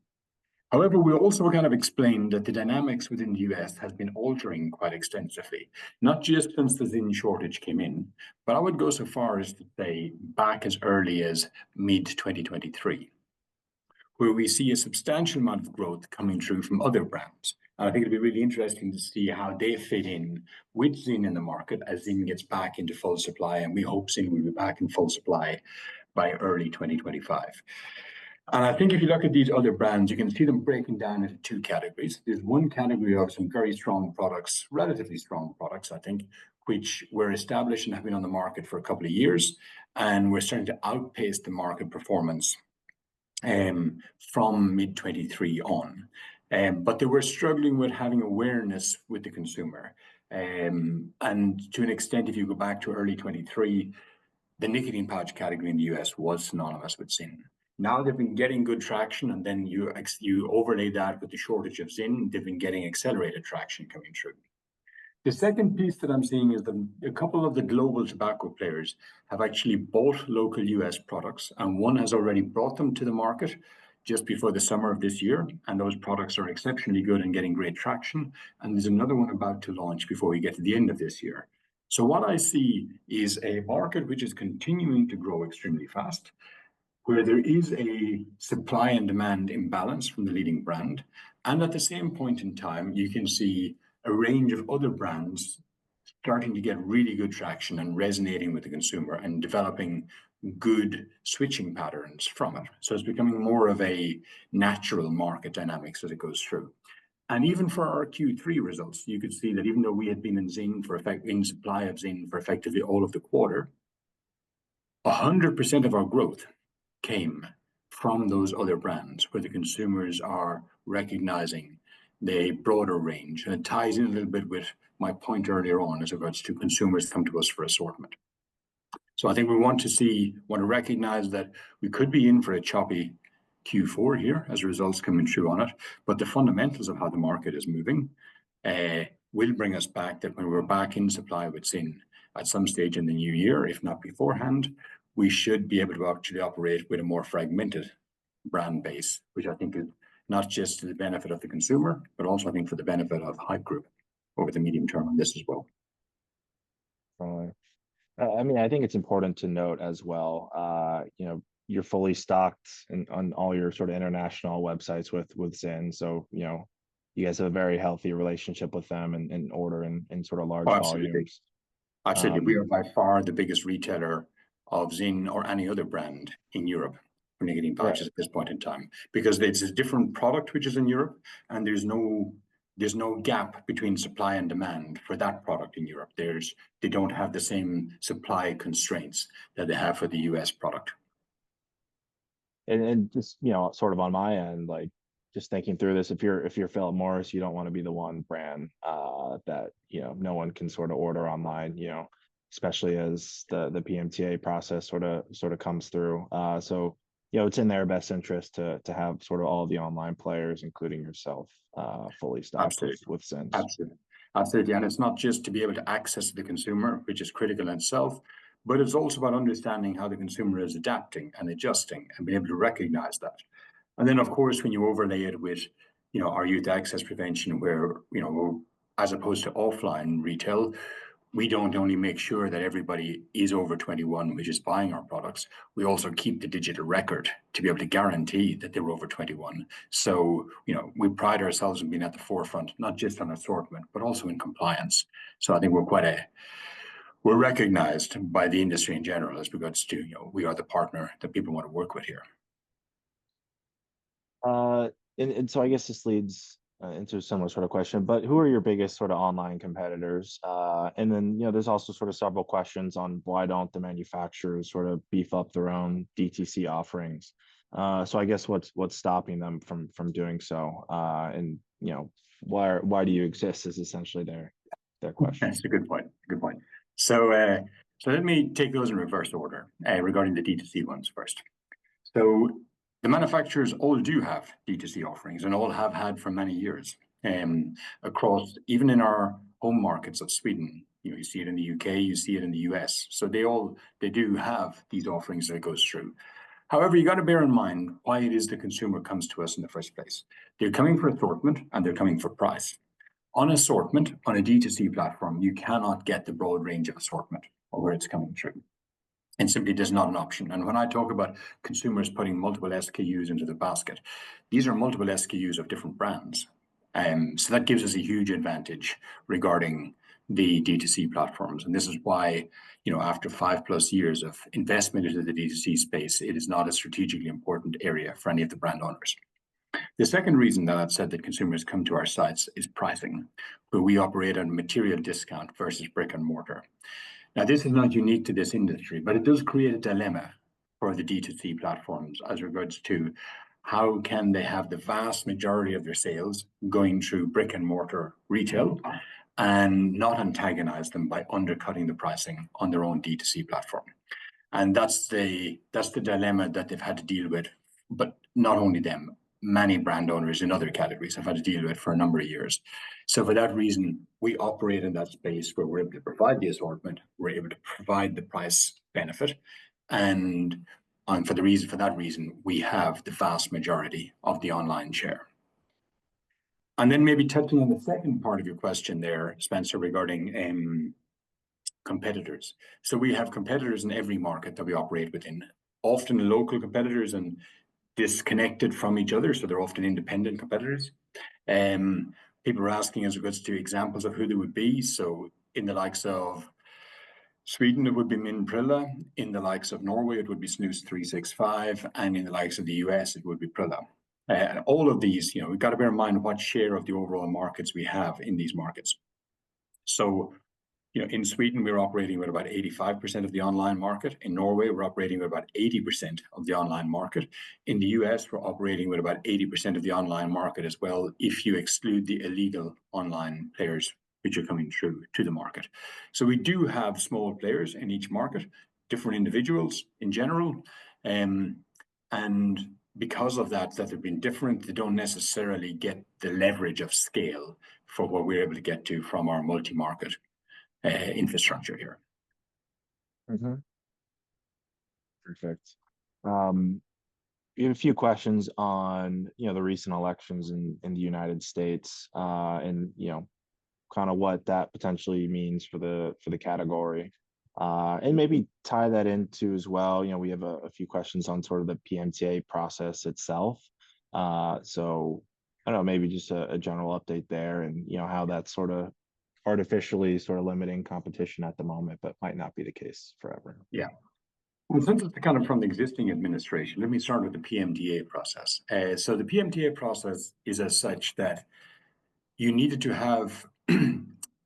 However, we also kind of explained that the dynamics within the US has been altering quite extensively, not just since the Zin shortage came in, but I would go so far as to say back as early as mid-2023, where we see a substantial amount of growth coming through from other brands. And I think it'd be really interesting to see how they fit in with Zin in the market as Zin gets back into full supply, and we hope Zin will be back in full supply by early 2025. And I think if you look at these other brands, you can see them breaking down into two categories. There's one category of some very strong products, relatively strong products, I think, which were established and have been on the market for a couple of years, and we're starting to outpace the market performance from mid-23 on. But they were struggling with having awareness with the consumer. And to an extent, if you go back to early 23, the nicotine pouch category in the US was synonymous with Zin. Now they've been getting good traction, and then you overlay that with the shortage of Zin, they've been getting accelerated traction coming through. The second piece that I'm seeing is that a couple of the global tobacco players have actually bought local US products, and one has already brought them to the market just before the summer of this year, and those products are exceptionally good and getting great traction. And there's another one about to launch before we get to the end of this year. So what I see is a market which is continuing to grow extremely fast, where there is a supply and demand imbalance from the leading brand. And at the same point in time, you can see a range of other brands starting to get really good traction and resonating with the consumer and developing good switching patterns from it. So it's becoming more of a natural market dynamics as it goes through. And even for our Q3 results, you could see that even though we had been in supply of Zin for effectively all of the quarter, 100% of our growth came from those other brands where the consumers are recognizing the broader range. And it ties in a little bit with my point earlier on as regards to consumers come to us for assortment. So I think we want to recognize that we could be in for a choppy Q4 here as results coming through on it, but the fundamentals of how the market is moving will bring us back that when we're back in supply with Zin at some stage in the new year, if not beforehand, we should be able to actually operate with a more fragmented brand base, which I think is not just to the benefit of the consumer, but also I think for the benefit of Haypp Group over the medium term on this as well. I mean, I think it's important to note as well, you're fully stocked on all your sort of international websites with Zin. So, you guys have a very healthy relationship with them and order in sort of large volumes. Absolutely. We are by far the biggest retailer of Zin or any other brand in Europe for nicotine pouches at this point in time, because it's a different product which is in Europe, and there's no gap between supply and demand for that product in Europe. They don't have the same supply constraints that they have for the US product. And just, sort of on my end, like just thinking through this, if you're Philip Morris, you don't want to be the one brand that, no one can sort of order online, especially as the PMTA process sort of comes through. So, it's in their best interest to have sort of all the online players, including yourself, fully stocked with Zin. Absolutely. And it's not just to be able to access the consumer, which is critical in itself, but it's also about understanding how the consumer is adapting and adjusting and being able to recognize that. And then, of course, when you overlay it with, our youth access prevention, where, as opposed to offline retail, we don't only make sure that everybody is over 21, which is buying our products, we also keep the digital record to be able to guarantee that they're over 21. So, we pride ourselves in being at the forefront, not just on assortment, but also in compliance. So I think we're recognized by the industry in general as regards to, we are the partner that people want to work with here. And so I guess this leads into a similar sort of question, but who are your biggest sort of online competitors? And then, there's also sort of several questions on why don't the manufacturers sort of beef up their own DTC offerings? So I guess what's stopping them from doing so? And, why do you exist is essentially their question. That's a good point. Good point. So let me take those in reverse order regarding the D2C ones first. So the manufacturers all do have D2C offerings and all have had for many years across, even in our home markets of Sweden. You see it in the UK, you see it in the US. So they do have these offerings that it goes through. However, you got to bear in mind why it is the consumer comes to us in the first place. They're coming for assortment and they're coming for price. On assortment, on a D2C platform, you cannot get the broad range of assortment or where it's coming through. And simply there's not an option. And when I talk about consumers putting multiple SKUs into the basket, these are multiple SKUs of different brands. So that gives us a huge advantage regarding the D2C platforms. And this is why, after 5+ years of investment into the D2C space, it is not a strategically important area for any of the brand owners. The second reason that I've said that consumers come to our sites is pricing, where we operate at a material discount versus brick and mortar. Now, this is not unique to this industry, but it does create a dilemma for the D2C platforms as regards to how can they have the vast majority of their sales going through brick and mortar retail and not antagonize them by undercutting the pricing on their own D2C platform. And that's the dilemma that they've had to deal with, but not only them, many brand owners in other categories have had to deal with for a number of years. So for that reason, we operate in that space where we're able to provide the assortment, we're able to provide the price benefit, and for that reason, we have the vast majority of the online share. And then maybe touching on the second part of your question there, Spencer, regarding competitors. So we have competitors in every market that we operate within, often local competitors and disconnected from each other, so they're often independent competitors. People are asking as regards to examples of who they would be. So in the likes of Sweden, it would be Min Prilla. In the likes of Norway, it would be Snus 365, and in the likes of the US, it would be Prilla. All of these, we've got to bear in mind what share of the overall markets we have in these markets. So in Sweden, we're operating with about 85% of the online market. In Norway, we're operating with about 80% of the online market. In the US, we're operating with about 80% of the online market as well, if you exclude the illegal online players which are coming through to the market. So we do have small players in each market, different individuals in general. And because of that they've been different, they don't necessarily get the leverage of scale for what we're able to get to from our multi-market infrastructure here. Mm-hmm. Perfect. we have a few questions on, the recent elections in the United States, and, kind of what that potentially means for the category. And maybe tie that into as well. We have a few questions on sort of the PMTA process itself. So I don't know, maybe just a general update there, and how that's sort of artificially sort of limiting competition at the moment, but might not be the case forever. Yeah. Well, since it's kind of from the existing administration, let me start with the PMTA process. So the PMTA process is as such that you needed to have,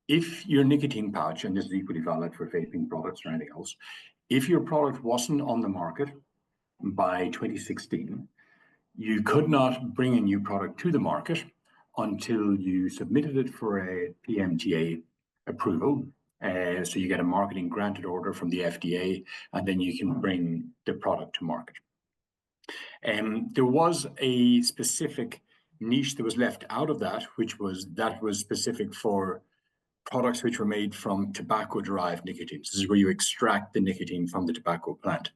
if your nicotine pouch, and this is equally valid for vaping products or anything else, if your product wasn't on the market by 2016, you could not bring a new product to the market until you submitted it for a PMTA approval. So you get a marketing granted order from the FDA, and then you can bring the product to market. There was a specific niche that was left out of that, which was specific for products which were made from tobacco-derived nicotine. This is where you extract the nicotine from the tobacco plant.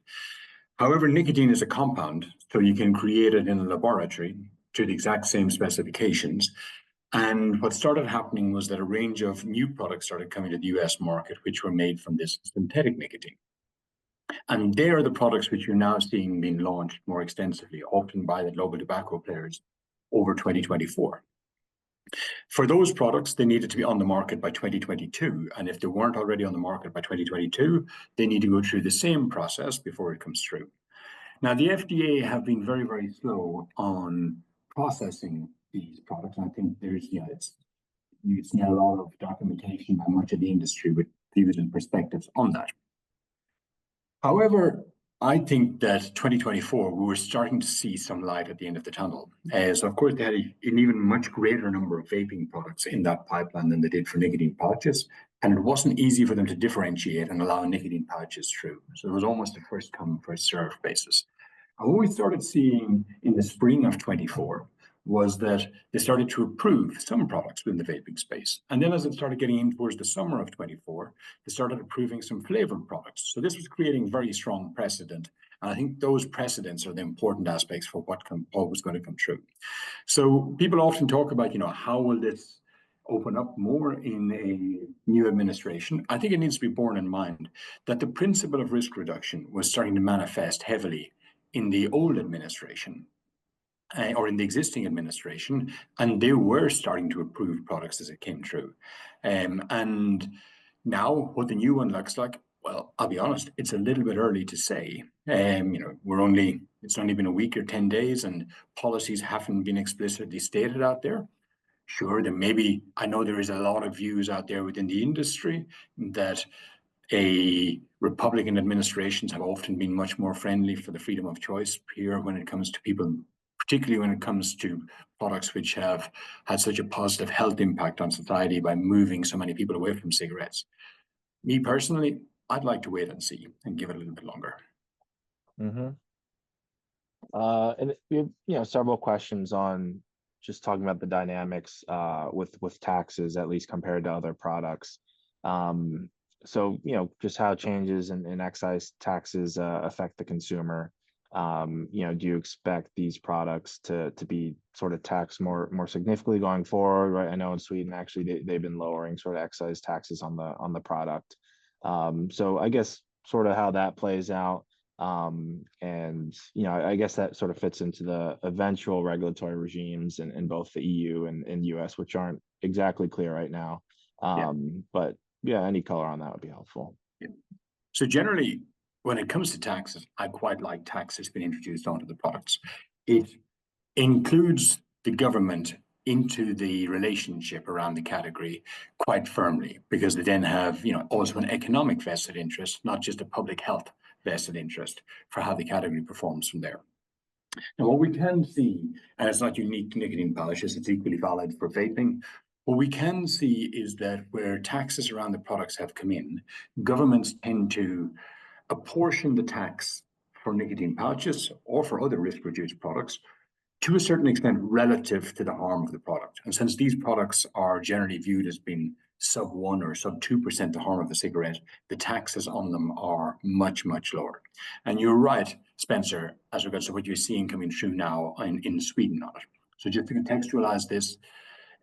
However, nicotine is a compound, so you can create it in a laboratory to the exact same specifications. And what started happening was that a range of new products started coming to the US market, which were made from this synthetic nicotine. And they are the products which you're now seeing being launched more extensively, often by the global tobacco players over 2024. For those products, they needed to be on the market by 2022. And if they weren't already on the market by 2022, they need to go through the same process before it comes through. Now, the FDA have been very, very slow on processing these products. And I think there's, you see a lot of documentation by much of the industry with views and perspectives on that. However, I think that 2024, we were starting to see some light at the end of the tunnel. So, of course, they had an even much greater number of vaping products in that pipeline than they did for nicotine pouches. And it wasn't easy for them to differentiate and allow nicotine pouches through. So it was almost a first come, first served basis. And what we started seeing in the spring of 24 was that they started to approve some products within the vaping space. And then as it started getting in towards the summer of 24, they started approving some flavored products. So this was creating very strong precedent. And I think those precedents are the important aspects for what was going to come true. So people often talk about, how will this open up more in a new administration? I think it needs to be borne in mind that the principle of risk reduction was starting to manifest heavily in the old administration. Or in the existing administration, and they were starting to approve products as it came through. And now what the new one looks like, well, I'll be honest, it's a little bit early to say. It's only been a week or 10 days, and policies haven't been explicitly stated out there. Sure, I know there is a lot of views out there within the industry that Republican administrations have often been much more friendly for the freedom of choice here when it comes to people, particularly when it comes to products which have had such a positive health impact on society by moving so many people away from cigarettes. Me personally, I'd like to wait and see and give it a little bit longer. Mm-hmm. And we have, several questions on just talking about the dynamics with taxes, at least compared to other products. So, just how changes in excise taxes affect the consumer. Do you expect these products to be sort of taxed more significantly going forward? Right. I know in Sweden, actually, they've been lowering sort of excise taxes on the product. So I guess sort of how that plays out. And, I guess that sort of fits into the eventual regulatory regimes in both the EU and US, which aren't exactly clear right now. But yeah, any color on that would be helpful. Yeah. So generally, when it comes to taxes, I quite like taxes being introduced onto the products. It includes the government into the relationship around the category quite firmly, because they then have, also an economic vested interest, not just a public health vested interest for how the category performs from there. And what we can see, and it's not unique to nicotine pouches, it's equally valid for vaping. What we can see is that where taxes around the products have come in, governments tend to apportion the tax for nicotine pouches or for other risk-reduced products to a certain extent relative to the harm of the product. And since these products are generally viewed as being sub 1 or sub 2% the harm of a cigarette, the taxes on them are much, much lower. And you're right, Spencer, as regards to what you're seeing coming through now in Sweden on it. So just to contextualize this,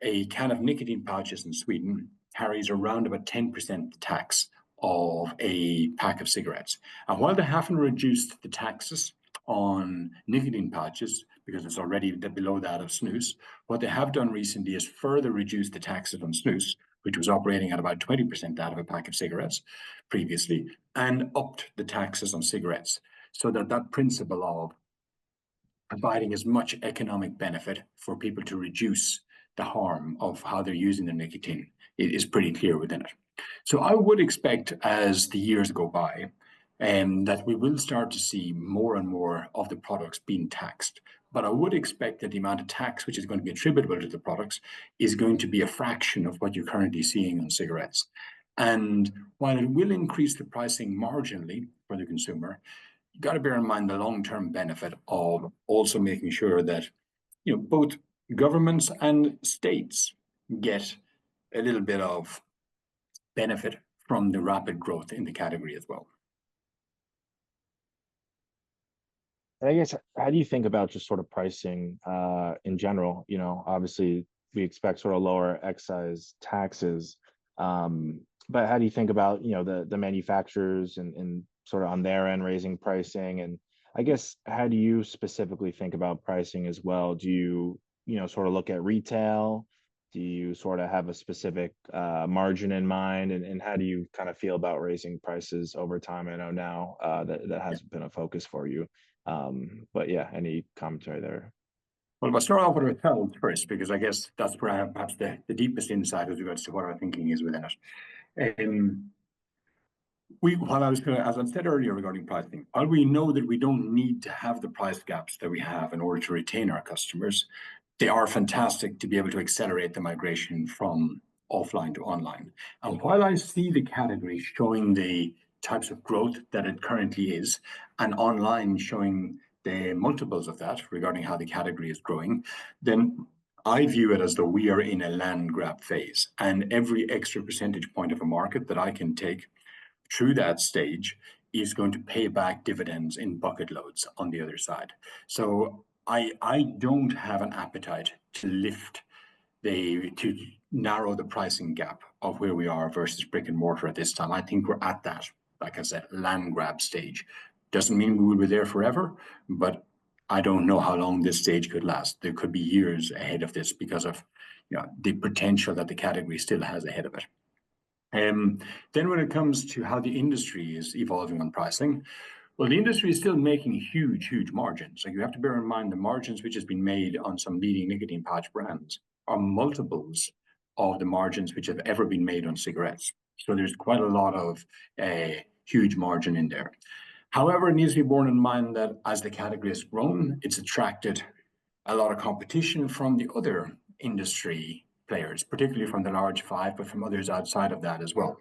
a can of nicotine pouches in Sweden carries around about 10% tax of a pack of cigarettes. And while they haven't reduced the taxes on nicotine pouches, because it's already below that of snus, what they have done recently is further reduce the taxes on snus, which was operating at about 20% out of a pack of cigarettes previously, and upped the taxes on cigarettes. So that principle of providing as much economic benefit for people to reduce the harm of how they're using the nicotine is pretty clear within it. So I would expect as the years go by, that we will start to see more and more of the products being taxed. But I would expect that the amount of tax which is going to be attributable to the products is going to be a fraction of what you're currently seeing on cigarettes. And while it will increase the pricing marginally for the consumer, you got to bear in mind the long-term benefit of also making sure that both governments and states get a little bit of benefit from the rapid growth in the category as well. I guess, how do you think about just sort of pricing in general? Obviously we expect sort of lower excise taxes, but how do you think about the manufacturers and sort of on their end raising pricing? And I guess, how do you specifically think about pricing as well? Do you sort of look at retail? Do you sort of have a specific margin in mind? And how do you kind of feel about raising prices over time? I know now that hasn't been a focus for you. But yeah, any commentary there? Well, I'll start off with retail first, because I guess that's where I have perhaps the deepest insight as regards to what our thinking is within it. As I said earlier regarding pricing, while we know that we don't need to have the price gaps that we have in order to retain our customers, they are fantastic to be able to accelerate the migration from offline to online. And while I see the category showing the types of growth that it currently is, and online showing the multiples of that regarding how the category is growing, then I view it as though we are in a land grab phase, and every extra percentage point of a market that I can take through that stage is going to pay back dividends in bucket loads on the other side. So I don't have an appetite to narrow the pricing gap of where we are versus brick and mortar at this time. I think we're at that, like I said, land grab stage. Doesn't mean we will be there forever, but I don't know how long this stage could last. There could be years ahead of this because of the potential that the category still has ahead of it. Then when it comes to how the industry is evolving on pricing, well, the industry is still making huge margins. So you have to bear in mind the margins which has been made on some leading nicotine pouch brands are multiples of the margins which have ever been made on cigarettes. So there's quite a lot of huge margin in there. However, it needs to be borne in mind that as the category has grown, it's attracted a lot of competition from the other industry players, particularly from the large five, but from others outside of that as well.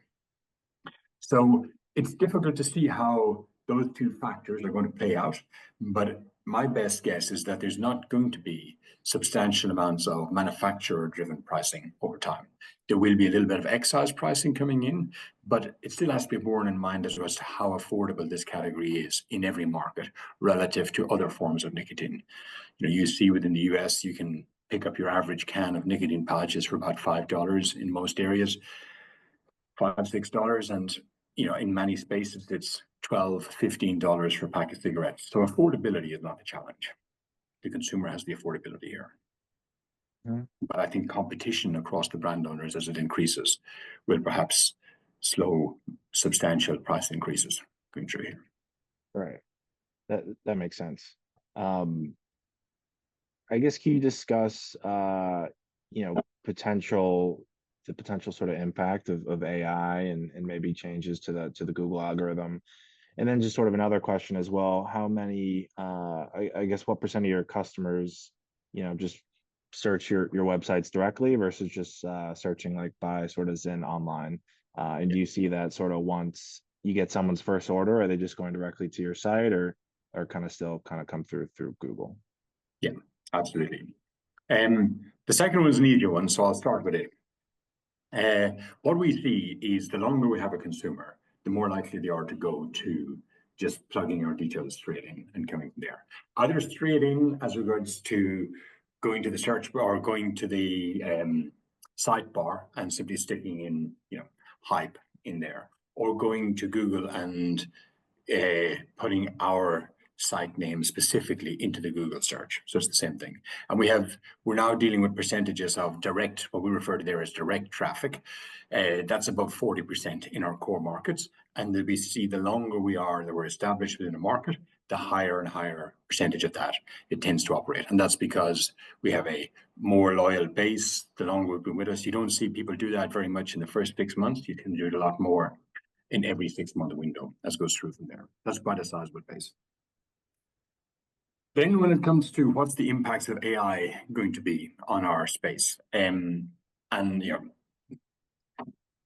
So it's difficult to see how those two factors are going to play out, but my best guess is that there's not going to be substantial amounts of manufacturer-driven pricing over time. There will be a little bit of excise pricing coming in, but it still has to be borne in mind as to how affordable this category is in every market relative to other forms of nicotine. You see within the US, you can pick up your average can of nicotine pouches for about $5 in most areas, $5, $6, and in many spaces it's $12, $15 for a pack of cigarettes. So affordability is not the challenge. The consumer has the affordability here. But I think competition across the brand owners as it increases will perhaps slow substantial price increases going through here. Right. That makes sense. I guess, can you discuss the potential sort of impact of AI and maybe changes to the Google algorithm? And then just sort of another question as well, how many I guess what percent of your customers just search your websites directly versus just searching like by sort of Zin online? And do you see that sort of once you get someone's first order, are they just going directly to your site or kind of still kind of come through Google? Yeah, absolutely. The second one is an easier one, so I'll start with it. What we see is the longer we have a consumer, the more likely they are to go to just plugging our details straight in and coming from there. Either straight in as regards to going to the search bar or going to the sidebar and simply sticking in, Haypp in there, or going to Google and putting our site name specifically into the Google search. So it's the same thing. And we're now dealing with percentages of direct, what we refer to there as direct traffic. That's above 40% in our core markets. And we see the longer we are that we're established within a market, the higher and higher percentage of that it tends to operate. And that's because we have a more loyal base. The longer we've been with us, you don't see people do that very much in the first 6 months. You can do it a lot more in every 6-month window as goes through from there. That's quite a sizable base. Then when it comes to what's the impacts of AI going to be on our space, and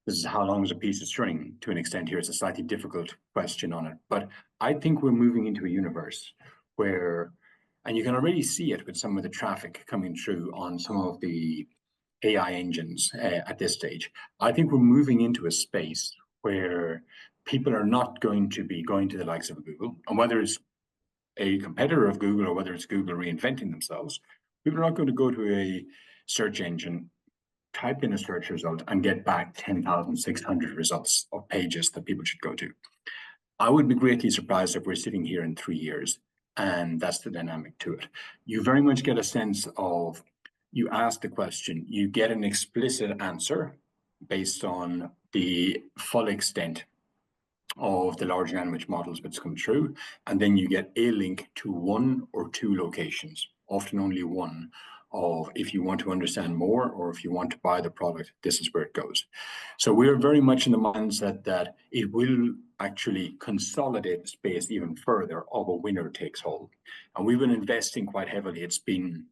this is how long is a piece of string to an extent here. It's a slightly difficult question on it, but I think we're moving into a universe where, and you can already see it with some of the traffic coming through on some of the AI engines at this stage. I think we're moving into a space where people are not going to be going to the likes of Google, and whether it's a competitor of Google or whether it's Google reinventing themselves, people are not going to go to a search engine, type in a search result, and get back 10,600 results of pages that people should go to. I would be greatly surprised if we're sitting here in 3 years and that's the dynamic to it. You very much get a sense of, you ask the question, you get an explicit answer based on the full extent of the large language models that's come through, and then you get a link to 1 or 2 locations, often only one, of if you want to understand more or if you want to buy the product, this is where it goes. So we're very much in the mindset that it will actually consolidate the space even further of a winner takes all. And we've been investing quite heavily. It's been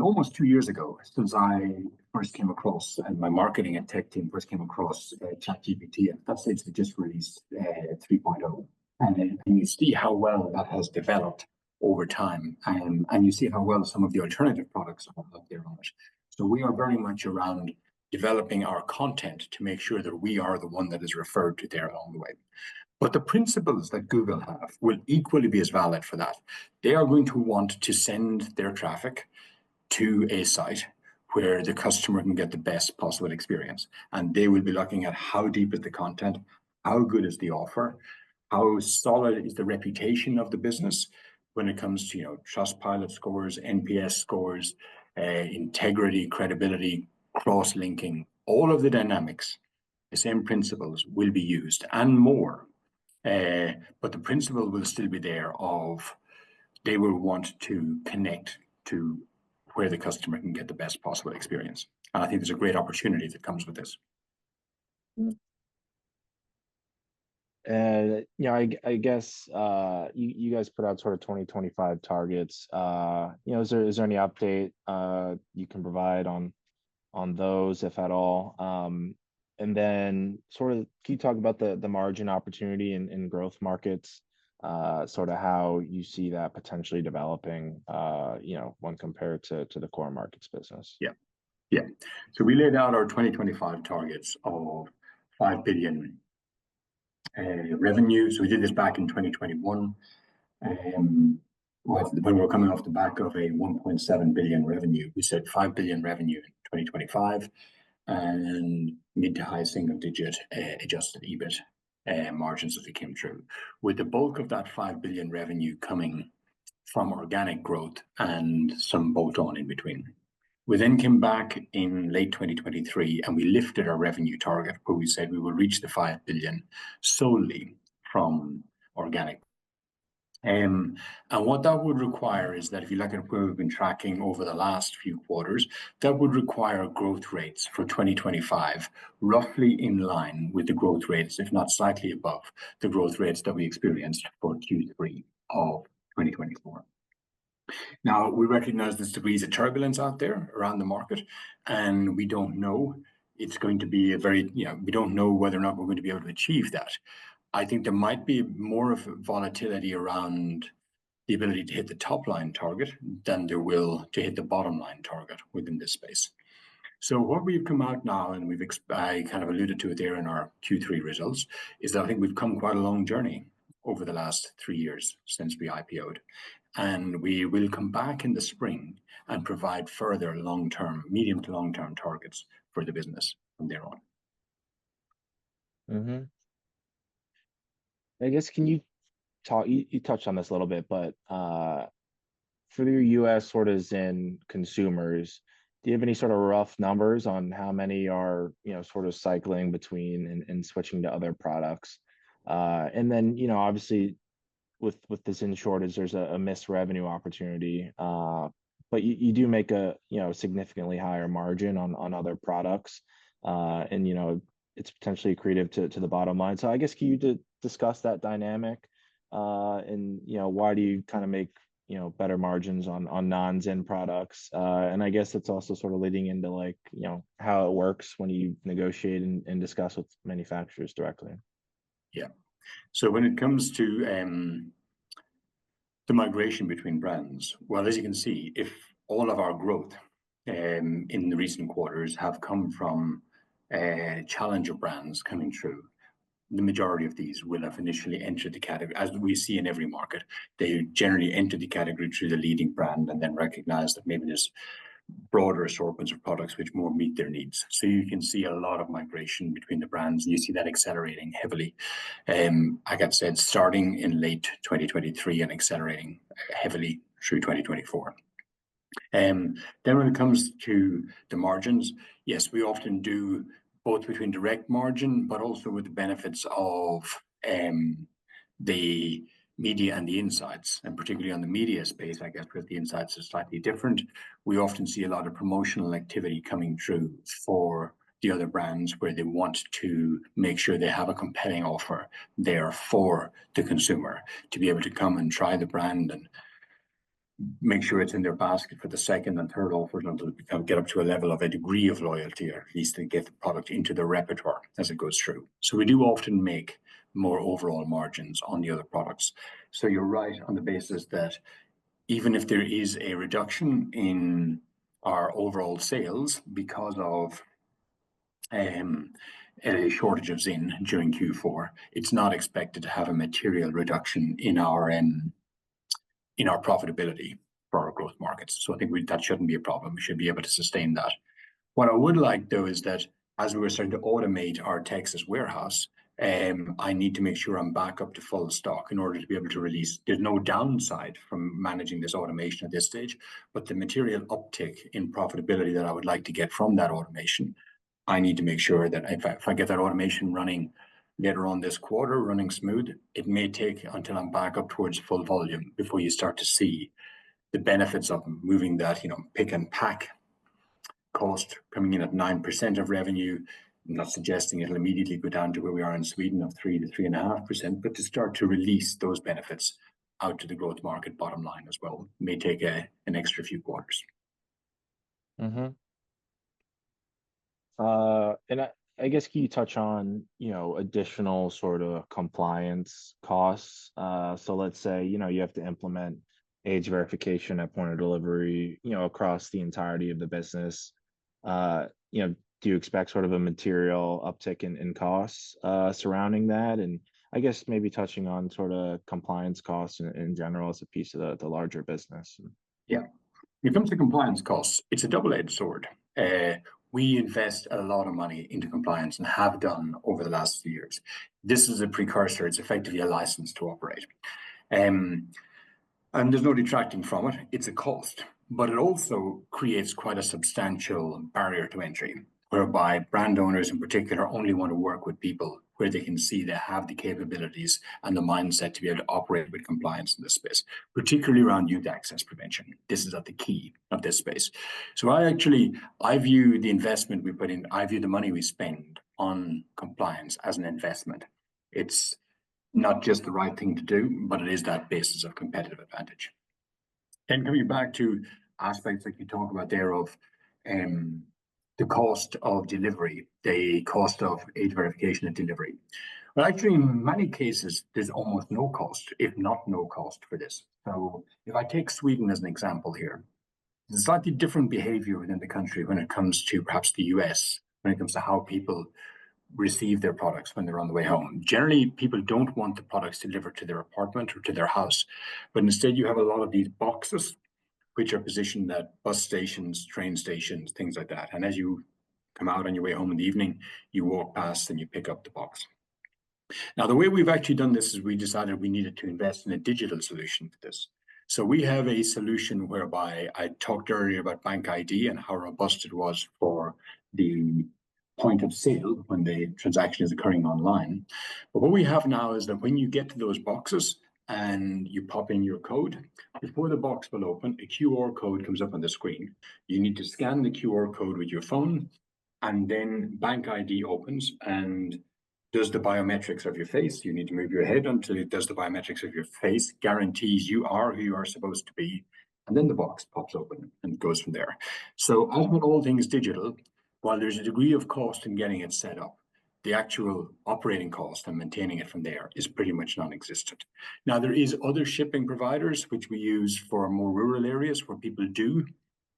almost 2 years ago since I first came across, and my marketing and tech team first came across ChatGPT. At that stage, they just released 3.0. And you see how well that has developed over time. And you see how well some of the alternative products are out there on it. So we are very much around developing our content to make sure that we are the one that is referred to there along the way. But the principles that Google have will equally be as valid for that. They are going to want to send their traffic to a site where the customer can get the best possible experience. And they will be looking at how deep is the content, how good is the offer, how solid is the reputation of the business when it comes to Trustpilot scores, NPS scores, integrity, credibility, cross-linking, all of the dynamics. The same principles will be used and more. But the principle will still be there of they will want to connect to where the customer can get the best possible experience. And I think there's a great opportunity that comes with this. And I guess you guys put out sort of 2025 targets. Is there any update you can provide on those, if at all? And then sort of, can you talk about the margin opportunity in growth markets? Sort of how you see that potentially developing, when compared to the core markets business. Yeah. So we laid out our 2025 targets of 5 billion revenue. So we did this back in 2021, when we were coming off the back of a 1.7 billion revenue. We said 5 billion revenue in 2025 and mid to high single digit adjusted EBIT margins as we came through, with the bulk of that 5 billion revenue coming from organic growth and some bolt-on in between. We then came back in late 2023 and we lifted our revenue target, where we said we will reach the 5 billion solely from organic. And what that would require is that if you look at where we've been tracking over the last few quarters, that would require growth rates for 2025, roughly in line with the growth rates, if not slightly above the growth rates that we experienced for Q3 of 2024. Now, we recognize there's degrees of turbulence out there around the market, and we don't know. It's going to be we don't know whether or not we're going to be able to achieve that. I think there might be more of volatility around the ability to hit the top line target than there will to hit the bottom line target within this space. So what we've come out now, and I kind of alluded to it there in our Q3 results, is that I think we've come quite a long journey over the last 3 years since we IPO'd. And we will come back in the spring and provide further long-term, medium to long-term targets for the business from there on. Mm-hmm. I guess, can you talk, you touched on this a little bit, but for your US sort of Zin consumers, do you have any sort of rough numbers on how many are, sort of cycling between and switching to other products? And then, obviously with the Zin shortage, there's a missed revenue opportunity. But you do make a, significantly higher margin on other products. And, it's potentially accretive to the bottom line. So I guess, can you discuss that dynamic? And, why do you kind of make, better margins on non-Zin products? And I guess it's also sort of leading into like, how it works when you negotiate and discuss with manufacturers directly. Yeah. So when it comes to the migration between brands, well, as you can see, if all of our growth in the recent quarters have come from challenger brands coming through, the majority of these will have initially entered the category, as we see in every market. They generally enter the category through the leading brand and then recognize that maybe there's broader assortments of products which more meet their needs. So you can see a lot of migration between the brands, and you see that accelerating heavily. Like I said, starting in late 2023 and accelerating heavily through 2024. Then when it comes to the margins, yes, we often do both between direct margin, but also with the benefits of the media and the insights, and particularly on the media space, I guess, because the insights are slightly different. We often see a lot of promotional activity coming through for the other brands where they want to make sure they have a compelling offer there for the consumer to be able to come and try the brand and make sure it's in their basket for the second and third offers until they get up to a level of a degree of loyalty, or at least to get the product into their repertoire as it goes through. So we do often make more overall margins on the other products. So you're right on the basis that even if there is a reduction in our overall sales because of a shortage of Zin during Q4, it's not expected to have a material reduction in our profitability for our growth markets. So I think that shouldn't be a problem. We should be able to sustain that. What I would like, though, is that as we were starting to automate our Texas warehouse, I need to make sure I'm back up to full stock in order to be able to release. There's no downside from managing this automation at this stage, but the material uptick in profitability that I would like to get from that automation, I need to make sure that if I get that automation running later on this quarter, running smooth, it may take until I'm back up towards full volume before you start to see the benefits of moving that, pick and pack cost coming in at 9% of revenue. I'm not suggesting it'll immediately go down to where we are in Sweden of 3 to 3.5%, but to start to release those benefits out to the growth market bottom line as well may take an extra few quarters. Mm-hmm. And I guess, can you touch on, additional sort of compliance costs? So let's say, you have to implement age verification at point of delivery, across the entirety of the business. Do you expect sort of a material uptick in costs surrounding that? And I guess maybe touching on sort of compliance costs in general as a piece of the larger business. Yeah. When it comes to compliance costs, it's a double-edged sword. We invest a lot of money into compliance and have done over the last few years. This is a precursor. It's effectively a license to operate. And there's no detracting from it. It's a cost, but it also creates quite a substantial barrier to entry, whereby brand owners in particular only want to work with people where they can see they have the capabilities and the mindset to be able to operate with compliance in this space, particularly around youth access prevention. This is at the key of this space. So I view the investment we put in, I view the money we spend on compliance as an investment. It's not just the right thing to do, but it is that basis of competitive advantage. Then coming back to aspects like you talk about there of the cost of delivery, the cost of age verification and delivery. Well, actually, in many cases, there's almost no cost, if not no cost for this. So if I take Sweden as an example here, slightly different behavior within the country when it comes to perhaps the US, when it comes to how people receive their products when they're on the way home. Generally, people don't want the products delivered to their apartment or to their house, but instead you have a lot of these boxes which are positioned at bus stations, train stations, things like that. And as you come out on your way home in the evening, you walk past and you pick up the box. Now, the way we've actually done this is we decided we needed to invest in a digital solution for this. So we have a solution whereby I talked earlier about Bank ID and how robust it was for the point of sale when the transaction is occurring online. But what we have now is that when you get to those boxes and you pop in your code, before the box will open, a QR code comes up on the screen. You need to scan the QR code with your phone, and then Bank ID opens and does the biometrics of your face. You need to move your head until it does the biometrics of your face, guarantees you are who you are supposed to be, and then the box pops open and goes from there. So as with all things digital, while there's a degree of cost in getting it set up, the actual operating cost and maintaining it from there is pretty much non-existent. Now, there is other shipping providers which we use for more rural areas where people do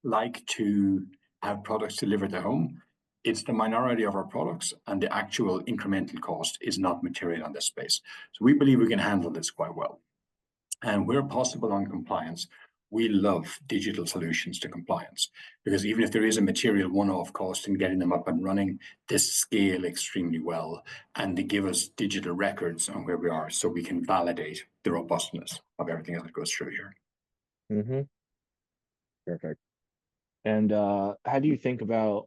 like to have products delivered to home. It's the minority of our products, and the actual incremental cost is not material on this space. So we believe we can handle this quite well. And where possible on compliance, we love digital solutions to compliance, because even if there is a material one-off cost in getting them up and running, they scale extremely well, and they give us digital records on where we are so we can validate the robustness of everything that goes through here. Mm-hmm. Perfect. And how do you think about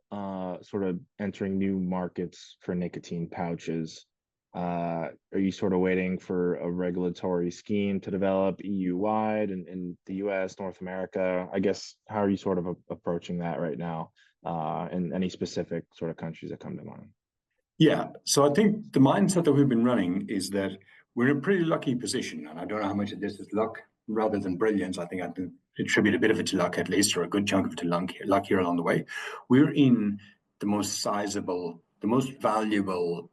sort of entering new markets for nicotine pouches? Are you sort of waiting for a regulatory scheme to develop EU-wide in the US, North America? I guess, how are you sort of approaching that right now, in any specific sort of countries that come to mind? Yeah, so I think the mindset that we've been running is that we're in a pretty lucky position, and I don't know how much of this is luck rather than brilliance. I think I can attribute a bit of it to luck at least, or a good chunk of it to luck here along the way. We're in the most sizable, the most valuable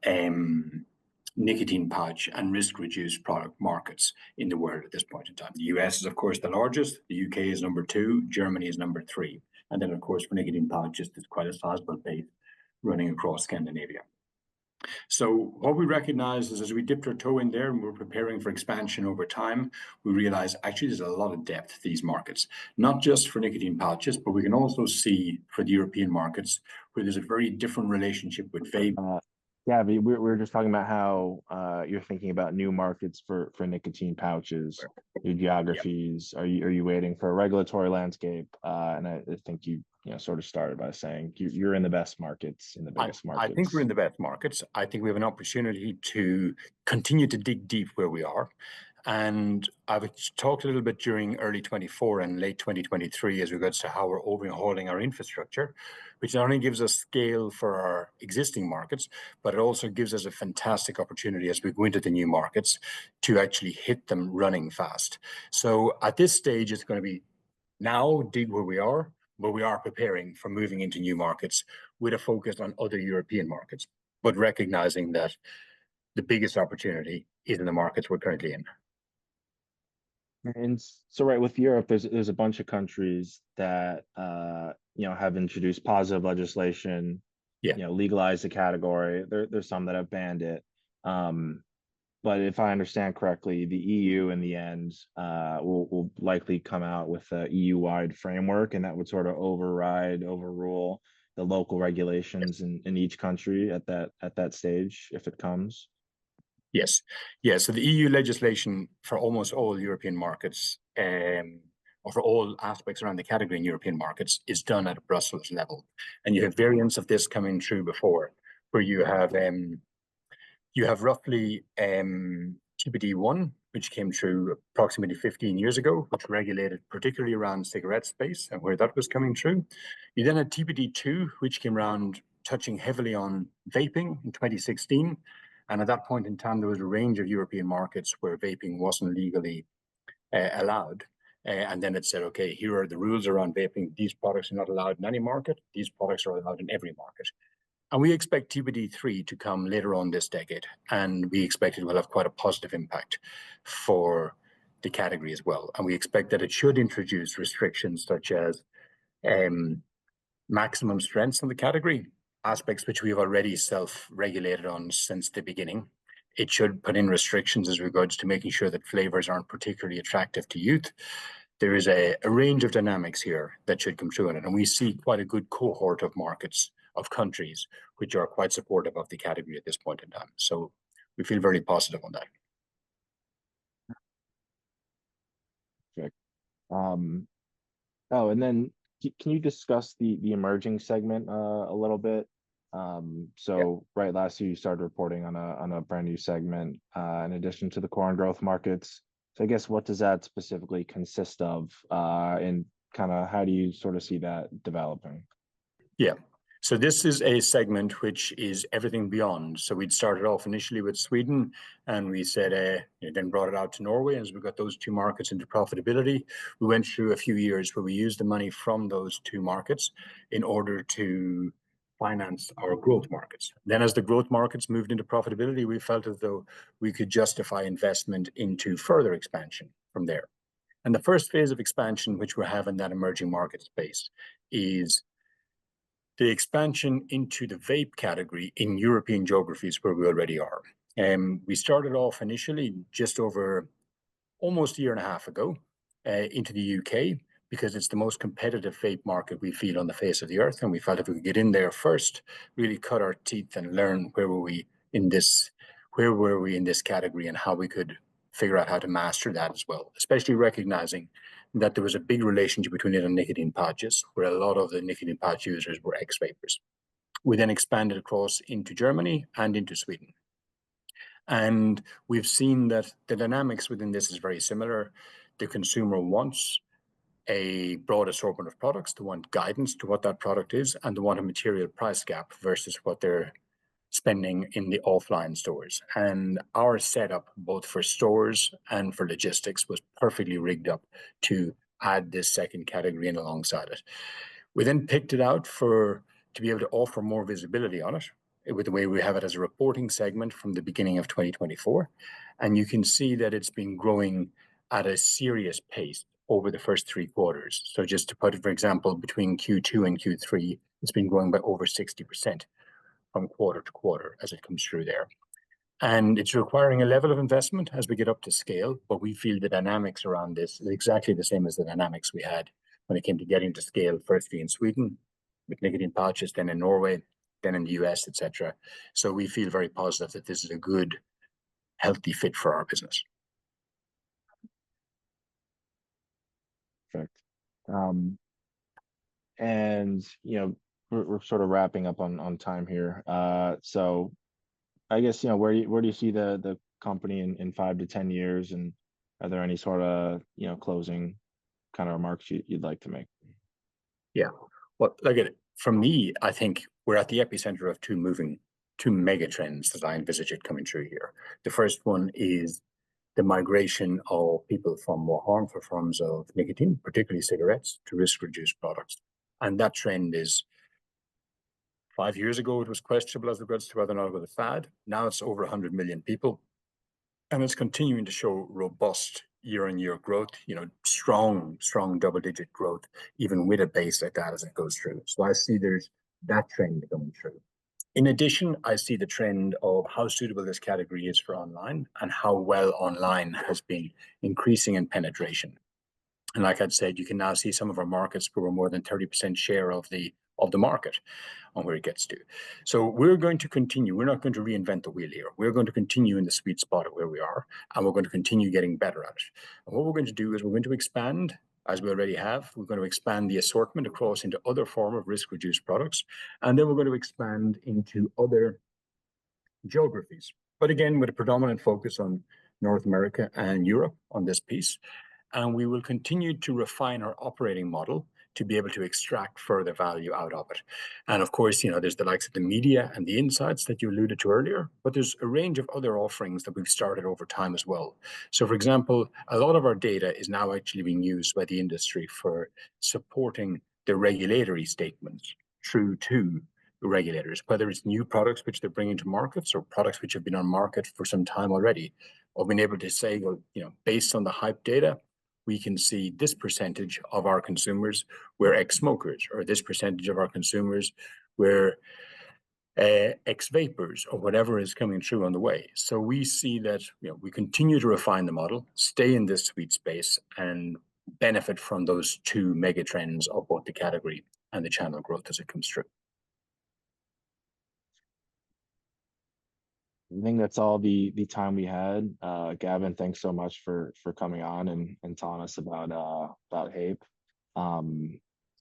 nicotine pouch and risk-reduced product markets in the world at this point in time. The US is, of course, the largest. The UK is number 2. Germany is number 3. And then, of course, for nicotine pouches, there's quite a sizable base running across Scandinavia. So what we recognize is as we dipped our toe in there and we're preparing for expansion over time, we realize actually there's a lot of depth to these markets, not just for nicotine pouches, but we can also see for the European markets where there's a very different relationship with vape. Yeah, we're just talking about how you're thinking about new markets for nicotine pouches, new geographies. Are you waiting for a regulatory landscape? And I think you sort of started by saying you're in the best markets, in the biggest markets. I think we're in the best markets. I think we have an opportunity to continue to dig deep where we are. And I've talked a little bit during early 24 and late 2023 as regards to how we're overhauling our infrastructure, which not only gives us scale for our existing markets, but it also gives us a fantastic opportunity as we go into the new markets to actually hit them running fast. So at this stage, it's going to be now dig where we are, but we are preparing for moving into new markets with a focus on other European markets, but recognizing that the biggest opportunity is in the markets we're currently in. And so, right, with Europe, there's a bunch of countries that have introduced positive legislation, legalized the category. There's some that have banned it. But if I understand correctly, the EU in the end will likely come out with a EU-wide framework, and that would sort of overrule the local regulations in each country at that stage if it comes. Yes. Yeah. So the EU legislation for almost all European markets, or for all aspects around the category in European markets, is done at a Brussels level. And you have variants of this coming through before, where you have roughly TPD1, which came through approximately 15 years ago, which regulated particularly around cigarette space and where that was coming through. You then had TPD2, which came around touching heavily on vaping in 2016. And at that point in time, there was a range of European markets where vaping wasn't legally allowed. And then it said, okay, here are the rules around vaping. These products are not allowed in any market. These products are allowed in every market. And we expect TPD3 to come later on this decade. And we expect it will have quite a positive impact for the category as well. And we expect that it should introduce restrictions such as maximum strengths in the category, aspects which we have already self-regulated on since the beginning. It should put in restrictions as regards to making sure that flavors aren't particularly attractive to youth. There is a range of dynamics here that should come through in it, and we see quite a good cohort of markets, of countries, which are quite supportive of the category at this point in time. So we feel very positive on that. Perfect. Oh, and then can you discuss the emerging segment a little bit? So right last year you started reporting on a brand new segment in addition to the core and growth markets. So I guess what does that specifically consist of, and kind of how do you sort of see that developing? Yeah. So this is a segment which is everything beyond. So we'd started off initially with Sweden, and we said, then brought it out to Norway. As we got those two markets into profitability, we went through a few years where we used the money from those two markets in order to finance our growth markets. Then as the growth markets moved into profitability, we felt as though we could justify investment into further expansion from there. And the first phase of expansion, which we have in that emerging market space, is the expansion into the vape category in European geographies where we already are. We started off initially just over almost a year and a half ago into the UK, because it's the most competitive vape market we feel on the face of the earth. And we felt if we could get in there first, really cut our teeth and learn where were we in this category and how we could figure out how to master that as well, especially recognizing that there was a big relationship between it and nicotine pouches, where a lot of the nicotine pouch users were ex-vapers. We then expanded across into Germany and into Sweden. And we've seen that the dynamics within this is very similar. The consumer wants a broad assortment of products, they want guidance to what that product is, and they want a material price gap versus what they're spending in the offline stores. And our setup, both for stores and for logistics, was perfectly rigged up to add this second category in alongside it. We then picked it out to be able to offer more visibility on it, with the way we have it as a reporting segment from the beginning of 2024. And you can see that it's been growing at a serious pace over the first 3 quarters. So just to put it, for example, between Q2 and Q3, it's been growing by over 60% from quarter to quarter as it comes through there. And it's requiring a level of investment as we get up to scale, but we feel the dynamics around this is exactly the same as the dynamics we had when it came to getting to scale, firstly in Sweden with nicotine pouches, then in Norway, then in the US, etc. So we feel very positive that this is a good, healthy fit for our business. Perfect. And we're sort of wrapping up on time here. So I guess where do you see the company in 5 to 10 years, and are there any sort of closing kind of remarks you'd like to make? Yeah, well, look at it. From me, I think we're at the epicenter of two mega trends that I envisage it coming through here. The first one is the migration of people from more harmful forms of nicotine, particularly cigarettes, to risk-reduced products. And that trend is 5 years ago, it was questionable as regards to whether or not it was a fad. Now it's over 100 million people. And it's continuing to show robust year-on-year growth, strong double-digit growth, even with a base like that as it goes through. So I see there's that trend going through. In addition, I see the trend of how suitable this category is for online and how well online has been increasing in penetration. And like I'd said, you can now see some of our markets where we're more than 30% share of the market on where it gets to. So we're going to continue. We're not going to reinvent the wheel here. We're going to continue in the sweet spot of where we are, and we're going to continue getting better at it. And what we're going to do is we're going to expand, as we already have. We're going to expand the assortment across into other form of risk-reduced products, and then we're going to expand into other geographies. But again, with a predominant focus on North America and Europe on this piece. And we will continue to refine our operating model to be able to extract further value out of it. And of course, there's the likes of the media and the insights that you alluded to earlier, but there's a range of other offerings that we've started over time as well. So for example, a lot of our data is now actually being used by the industry for supporting the regulatory statements through to the regulators, whether it's new products which they're bringing to markets or products which have been on market for some time already, or being able to say, well, based on the Haypp data, we can see this percentage of our consumers were ex-smokers, or this percentage of our consumers were ex-vapors, or whatever is coming through on the way. So we see that we continue to refine the model, stay in this sweet space, and benefit from those two mega trends of both the category and the channel growth as it comes through. I think that's all the time we had. Gavin, thanks so much for coming on and telling us about Haypp.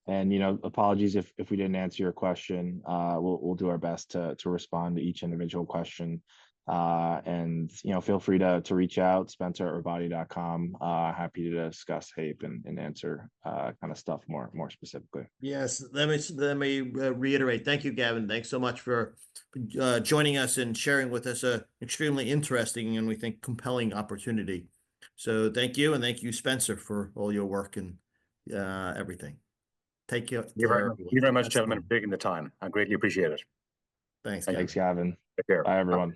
And apologies if we didn't answer your question. We'll do our best to respond to each individual question. And feel free to reach out, Spencer@robotti.com. Happy to discuss Haypp and answer kind of stuff more specifically. Yes, let me reiterate. Thank you, Gavin. Thanks so much for joining us and sharing with us a extremely interesting and we think compelling opportunity. So thank you, and thank you, Spencer, for all your work and everything. Take care. Thank you very much, gentlemen, for taking the time. I greatly appreciate it. Thanks, Thanks, Gavin. Take care. Bye, everyone.